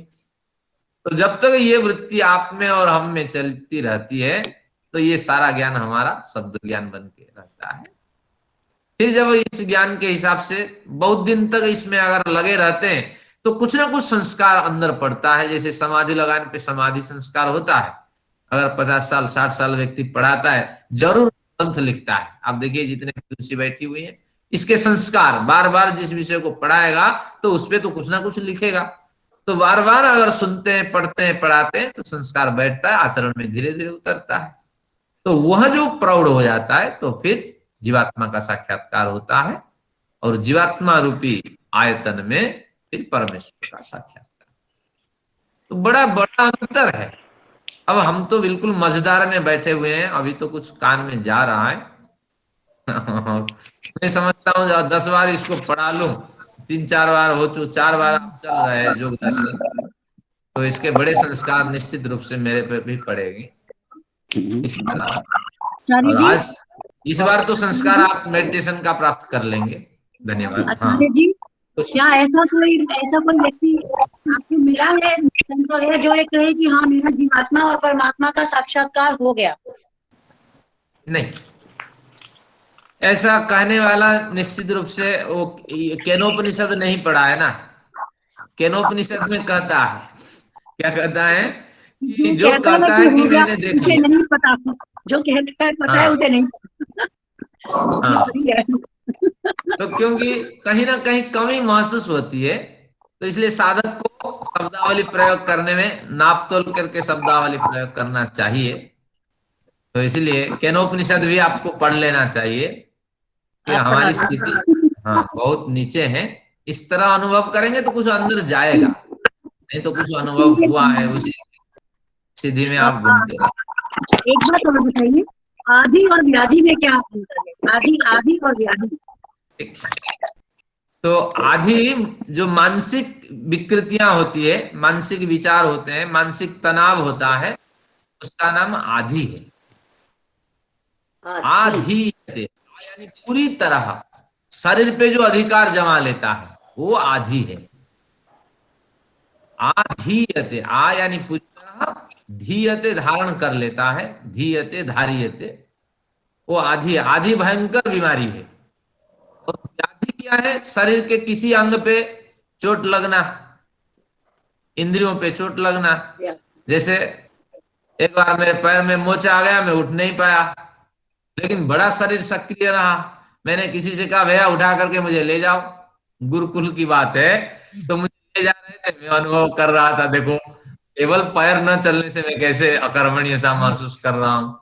तो जब तक ये वृत्ति आप में और हम में चलती रहती है, तो ये सारा ज्ञान हमारा शब्द ज्ञान बन के रहता है। फिर जब इस ज्ञान के हिसाब से बहुत दिन तक इसमें अगर लगे रहते हैं, तो कुछ ना कुछ संस्कार अंदर पड़ता है। जैसे समाधि लगाने पे समाधि संस्कार होता है। अगर 50 साल 60 साल व्यक्ति पढ़ाता है, जरूर ग्रंथ लिखता है। आप देखिए जितने तुलसी बैठी हुई है, इसके संस्कार बार बार जिस विषय को पढ़ाएगा तो उसपे तो कुछ ना कुछ लिखेगा। तो बार बार अगर सुनते हैं, पढ़ते हैं, पढ़ाते हैं, तो संस्कार बैठता है, आचरण में धीरे धीरे उतरता है। तो वह जो प्रौढ़ हो जाता है, तो फिर जीवात्मा का साक्षात्कार होता है, और जीवात्मा रूपी आयतन में फिर परमेश्वर का साक्षात्कार। तो बड़ा बड़ा अंतर है। अब हम तो बिल्कुल मजेदार में बैठे हुए हैं, अभी तो कुछ कान में जा रहा है। मैं समझता हूँ 10 बार इसको पढ़ा लूं, 3-4 बार हो चुके, 4 बार चल रहे हैं योग दर्शन, तो इसके बड़े संस्कार निश्चित रूप से मेरे पे भी पड़ेंगे इस तरह। और आज इस बार तो संस्कार आप मेडिटेशन का प्राप्त कर लेंगे। धन्यवाद। आचार्य जी, क्या ऐसा कोई व्यक्ति आपको मिला है जो ये कहे कि हाँ मेरा जीवात्मा और परमात्मा का साक्षात्कार हो गया? नहीं, ऐसा कहने वाला निश्चित रूप से वो केनोपनिषद नहीं पढ़ा है ना। केनोपनिषद में कहता है, क्या कहता है कि जो कहता है कि मैंने देख लिया, नहीं पता, जो कहता है पता है उसे नहीं। तो क्योंकि कहीं ना कहीं कमी महसूस होती है, तो इसलिए साधक को शब्दावली प्रयोग करने में नाप तोल करके शब्दावली प्रयोग करना चाहिए। तो इसलिए केनोपनिषद भी आपको पढ़ लेना चाहिए कि हमारी स्थिति बहुत नीचे है। इस तरह अनुभव करेंगे तो कुछ अंदर जाएगा, नहीं तो कुछ अनुभव हुआ है उसी सीधी में आप घूमते रहे। एक बात और बताइए, आदि और व्याधि में क्या अंतर है? आदि और व्याधि। तो आदि जो मानसिक विकृतियां होती है, मानसिक विचार होते हैं, मानसिक तनाव होता है, उसका नाम आदि है। आदि यानी पूरी तरह शरीर पे जो अधिकार जमा लेता है वो आदि है। आधीयते, आ यानी पूरी तरह, धीयते धारण कर लेता है, धीयते धारियते, वो आदि भयंकर बीमारी है। और व्याधि क्या है? शरीर के किसी अंग पे चोट लगना, इंद्रियों पे चोट लगना। जैसे एक बार मेरे पैर में मोच आ गया, मैं उठ नहीं पाया, लेकिन बड़ा शरीर सक्रिय रहा। मैंने किसी से कहा भैया उठा करके मुझे ले जाओ, गुरुकुल की बात है। तो मुझे ले जा रहे थे, मैं अनुभव कर रहा था, देखो केवल पैर न चलने से मैं कैसे अकर्मण्य सा महसूस कर रहा हूँ,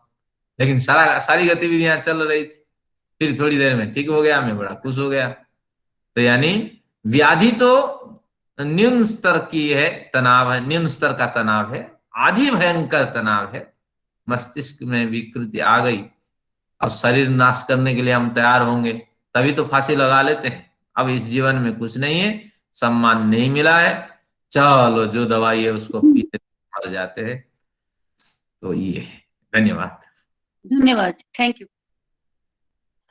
लेकिन सारी गतिविधियां चल रही थी। फिर थोड़ी देर में ठीक हो गया, मैं बड़ा खुश हो गया। तो यानी व्याधि तो न्यून स्तर की है, तनाव है, न्यून स्तर का तनाव है। आधि भयंकर तनाव है, मस्तिष्क में विकृति आ गई, अब शरीर नाश करने के लिए हम तैयार होंगे, तभी तो फांसी लगा लेते हैं। अब इस जीवन में कुछ नहीं है, सम्मान नहीं मिला है, चलो जो दवाई है उसको पी लेते, मर जाते हैं। तो ये है। धन्यवाद। धन्यवाद, थैंक यू।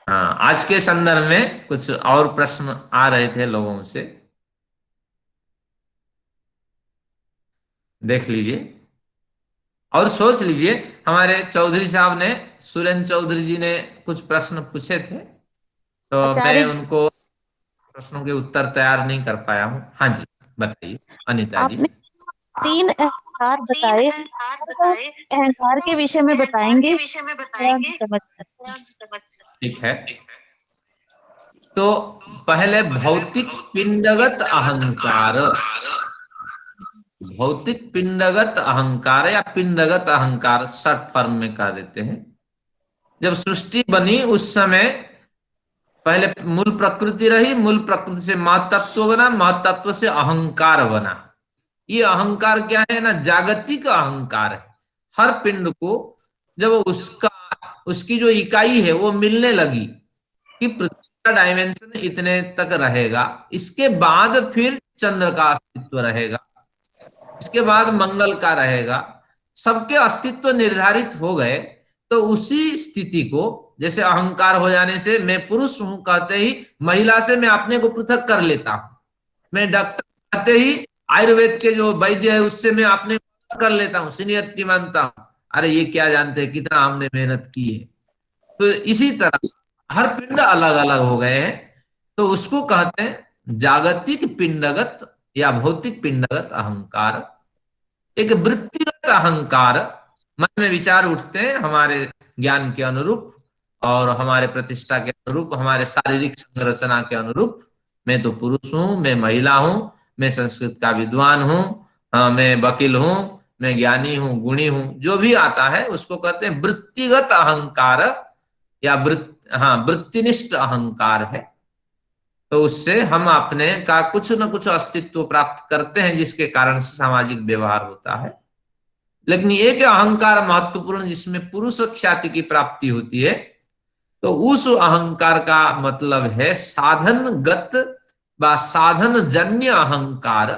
हाँ, आज के संदर्भ में कुछ और प्रश्न आ रहे थे लोगों से, देख लीजिए और सोच लीजिए। हमारे चौधरी साहब ने, सुरेंद्र चौधरी जी ने कुछ प्रश्न पूछे थे, तो आचार्य मैं जी, उनको प्रश्नों के उत्तर तैयार नहीं कर पाया हूँ। हाँ जी, बताइए अनीता जी। आपने 3 अहंकार बताए, थोड़ा सा उस अहंकार के विषय में बताएंगे, थोड़ा हम समझ सकते हैं। ठीक है, तो पहले भौतिक पिंडगत अहंकार, भौतिक पिंडगत अहंकार या पिंडगत अहंकार शॉर्ट फॉर्म में कह देते हैं। जब सृष्टि बनी उस समय पहले मूल प्रकृति रही, मूल प्रकृति से महतत्व बना, महतत्व से अहंकार बना। ये अहंकार क्या है ना? जागतिक अहंकार है। हर पिंड को जब उसकी जो इकाई है वो मिलने लगी कि पृथ्वी का डायमेंशन इतने तक रहेगा, इसके बाद फिर चंद्र का अस्तित्व रहेगा, इसके बाद मंगल का रहेगा, सबके अस्तित्व निर्धारित हो गए। तो उसी स्थिति को, जैसे अहंकार हो जाने से मैं पुरुष हूं कहते ही महिला से मैं अपने को पृथक कर लेता हूं, मैं डॉक्टर कहते ही आयुर्वेद के जो वैद्य है उससे मैं अपने को कर लेता हूँ, सीनियरिटी मानता हूँ, अरे ये क्या जानते हैं कितना हमने मेहनत की है। तो इसी तरह हर पिंड अलग अलग हो गए हैं, तो उसको कहते हैं जागतिक पिंडगत या भौतिक पिंडगत अहंकार। एक वृत्तिगत अहंकार, मन में विचार उठते हैं हमारे ज्ञान के अनुरूप और हमारे प्रतिष्ठा के अनुरूप, हमारे शारीरिक संरचना के अनुरूप। मैं तो पुरुष हूं, मैं महिला हूं, मैं संस्कृत का विद्वान हूं, मैं वकील हूं, मैं ज्ञानी हूं, गुणी हूं, जो भी आता है उसको कहते हैं वृत्तिगत अहंकार या वृत्तिनिष्ठ अहंकार है। तो उससे हम अपने का कुछ न कुछ अस्तित्व प्राप्त करते हैं, जिसके कारण से सामाजिक व्यवहार होता है। लेकिन एक अहंकार महत्वपूर्ण जिसमें पुरुष ख्याति की प्राप्ति होती है, तो उस अहंकार का मतलब है साधनगत व साधन जन्य अहंकार।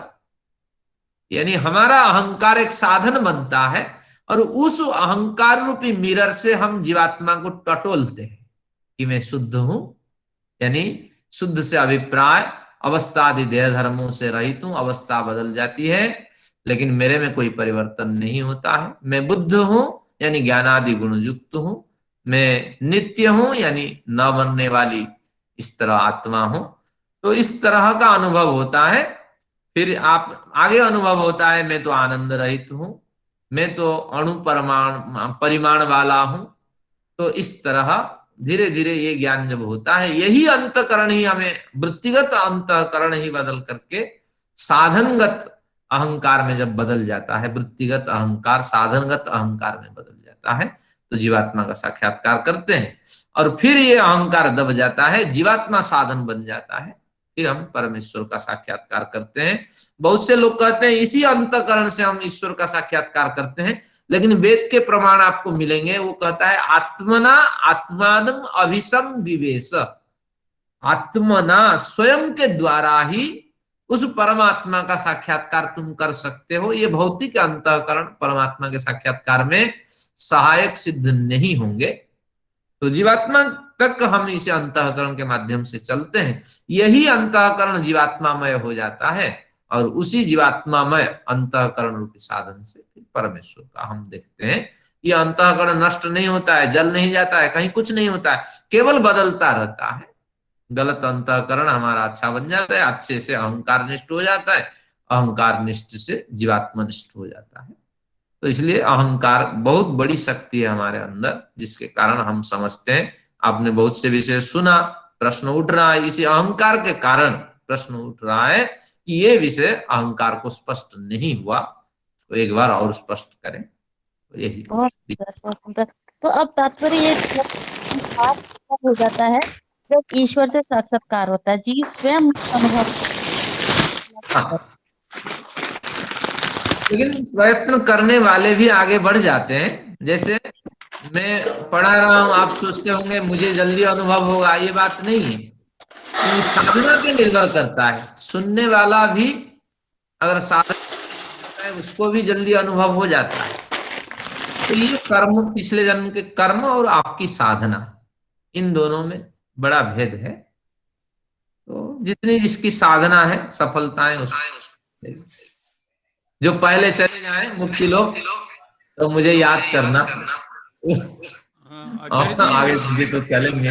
यानी हमारा अहंकार एक साधन बनता है और उस अहंकार रूपी मिरर से हम जीवात्मा को टटोलते हैं कि मैं शुद्ध हूं, यानी शुद्ध से अभिप्राय अवस्था आदि देह धर्मों से रहित हूं। अवस्था बदल जाती है लेकिन मेरे में कोई परिवर्तन नहीं होता है। मैं बुद्ध हूं यानी ज्ञानादि गुण युक्त हूं, मैं नित्य हूं यानी न मरने वाली इस तरह आत्मा हूं। तो इस तरह का अनुभव होता है। फिर आप आगे अनुभव होता है मैं तो आनंद रहित हूं, मैं तो अणु परिमाण वाला हूं। तो इस तरह धीरे धीरे ये ज्ञान जब होता है, यही अंतकरण ही हमें वृत्तिगत अंतकरण ही बदल करके साधनगत अहंकार में जब बदल जाता है, वृत्तिगत अहंकार साधनगत अहंकार में बदल जाता है, तो जीवात्मा का साक्षात्कार करते हैं। और फिर ये अहंकार दब जाता है, जीवात्मा साधन बन जाता है, फिर हम परमेश्वर का साक्षात्कार करते हैं। बहुत से लोग कहते हैं इसी अंतकरण से हम ईश्वर का साक्षात्कार करते हैं, लेकिन वेद के प्रमाण आपको मिलेंगे। वो कहता है आत्मना आत्मानं अभिसम विवेश, आत्मना स्वयं के द्वारा ही उस परमात्मा का साक्षात्कार तुम कर सकते हो। ये भौतिक अंतःकरण परमात्मा के साक्षात्कार में सहायक सिद्ध नहीं होंगे। तो जीवात्मा तक हम इस अंतःकरण के माध्यम से चलते हैं, यही अंतःकरण जीवात्मामय हो जाता है और उसी जीवात्मामय अंतःकरण रूपी साधन से परमेश्वर का हम देखते हैं। ये अंतःकरण नष्ट नहीं होता है, जल नहीं जाता है, कहीं कुछ नहीं होता है, केवल बदलता रहता है। गलत अंतःकरण हमारा अच्छा बन जाता है, अच्छे से अहंकार निष्ठ हो जाता है, अहंकार निष्ठ से जीवात्मा निष्ठ हो जाता है। तो इसलिए अहंकार बहुत बड़ी शक्ति है हमारे अंदर, जिसके कारण हम समझते हैं। आपने बहुत से विषय सुना, प्रश्न उठ रहा है, इसी अहंकार के कारण प्रश्न उठ रहा है कि ये विषय अहंकार को स्पष्ट नहीं हुआ, तो एक बार और स्पष्ट करें। तो यही बहुत सुंदर, बहुत सुंदर। तो अब तात्पर्य ये साक्षात्कार कब हो जाता है? जब ईश्वर से साक्षात्कार होता है, जीव स्वयं अनुभव। हाँ, लेकिन प्रयत्न करने वाले भी आगे बढ़ जाते हैं। जैसे मैं पढ़ा रहा हूं, आप सोचते होंगे मुझे जल्दी अनुभव होगा, ये बात नहीं है। ये साधना पे निर्भर करता है। सुनने वाला भी अगर साधना करता है, उसको भी जल्दी अनुभव हो जाता है। तो ये कर्म, पिछले जन्म के कर्म और आपकी साधना, इन दोनों में बड़ा भेद है। तो जितनी जिसकी साधना है, सफलताएं उसको। जो पहले चले जाए मुक्ति लोग, तो मुझे याद करना। आचार्य जी, आगे मुझे तो चलेंगे,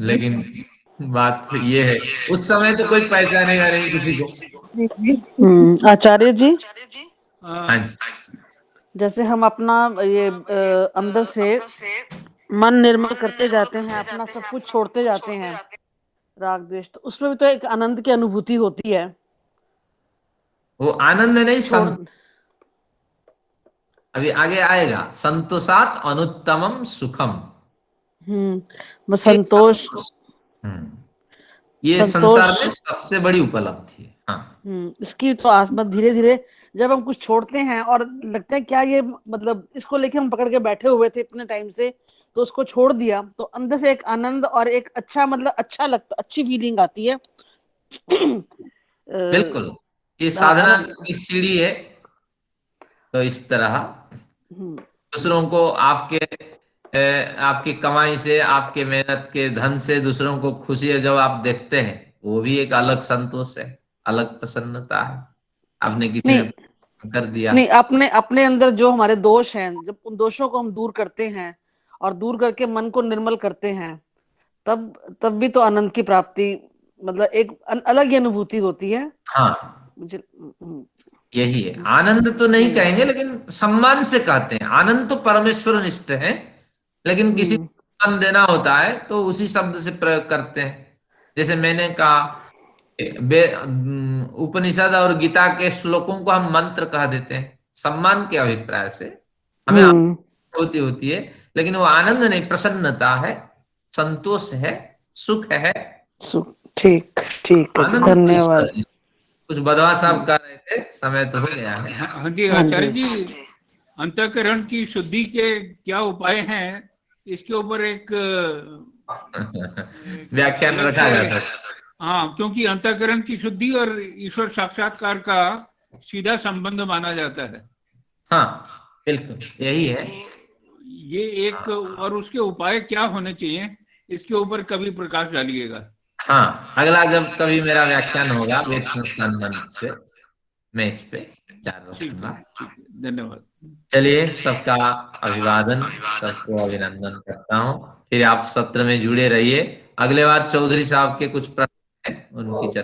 लेकिन बात ये है, उस समय तो कोई पहचानेगा नहीं किसी को। आचार्य जी, हाँ जी, जैसे हम अपना ये अंदर से मन निर्मल करते जाते हैं, अपना सब कुछ छोड़ते जाते हैं, राग द्वेष, तो उसमें भी तो एक आनंद की अनुभूति होती है। वो आनंद नहीं, छोड़ अभी आगे आएगा, संतोषात अनुत्तमम सुखम। बस संतोष, ये संतोष संसार में सबसे बड़ी उपलब्धि है। हाँ, इसकी तो आसपास धीरे धीरे जब हम कुछ छोड़ते हैं और लगता है क्या ये, मतलब इसको लेके हम पकड़ के बैठे हुए थे इतने टाइम से, तो उसको छोड़ दिया तो अंदर से एक आनंद और एक अच्छा, मतलब अच्छा लगता, अच्छी फीलिंग आती है। बिल्कुल, ये साधना की सीढ़ी है। तो इस तरह दूसरों को आपकी कमाई से, आपके मेहनत के धन से दूसरों को खुशी है जब आप देखते हैं, वो भी एक अलग संतोष है, अलग प्रसन्नता है। आपने किसी नहीं, में कर दिया। नहीं, अपने अपने अंदर जो हमारे दोष हैं, जब उन दोषों को हम दूर करते हैं और दूर करके मन को निर्मल करते हैं, तब भी तो आनंद की प्राप्ति, मतलब एक अलग ही अनुभूति होती है। हाँ, मुझे यही है। आनंद तो नहीं कहेंगे, लेकिन सम्मान से कहते हैं। आनंद तो परमेश्वर निष्ठ है, लेकिन किसी को सम्मान देना होता है तो उसी शब्द से प्रयोग करते हैं। जैसे मैंने कहा, उपनिषद और गीता के श्लोकों को हम मंत्र कह देते हैं सम्मान के अभिप्राय से, हमें अनुभूति होती है, लेकिन वो आनंद नहीं, प्रसन्नता है, संतोष है, सुख है। ठीक, ठीक है, आनंद धन्यवाद। कुछ बदवा साहब कह रहे थे, समय तो हो गया है। हाँ जी आचार्य जी, अंतःकरण की शुद्धि के क्या उपाय हैं, इसके ऊपर एक व्याख्यान रखा जा सकता है। हाँ, क्योंकि अंतःकरण की शुद्धि और ईश्वर साक्षात्कार का सीधा संबंध माना जाता है। हाँ, बिल्कुल यही है। ये एक, और उसके उपाय क्या होने चाहिए, इसके ऊपर कभी प्रकाश डालिएगा। हाँ, अगला जब कभी मेरा व्याख्यान होगा वेद संस्थान मंच से, मैं इस पे विचार रखूंगा। धन्यवाद। चलिए, सबका अभिवादन, सबको अभिनंदन करता हूँ। फिर आप सत्र में जुड़े रहिए। अगले बार चौधरी साहब के कुछ प्रश्न हैं, उनकी चर्चा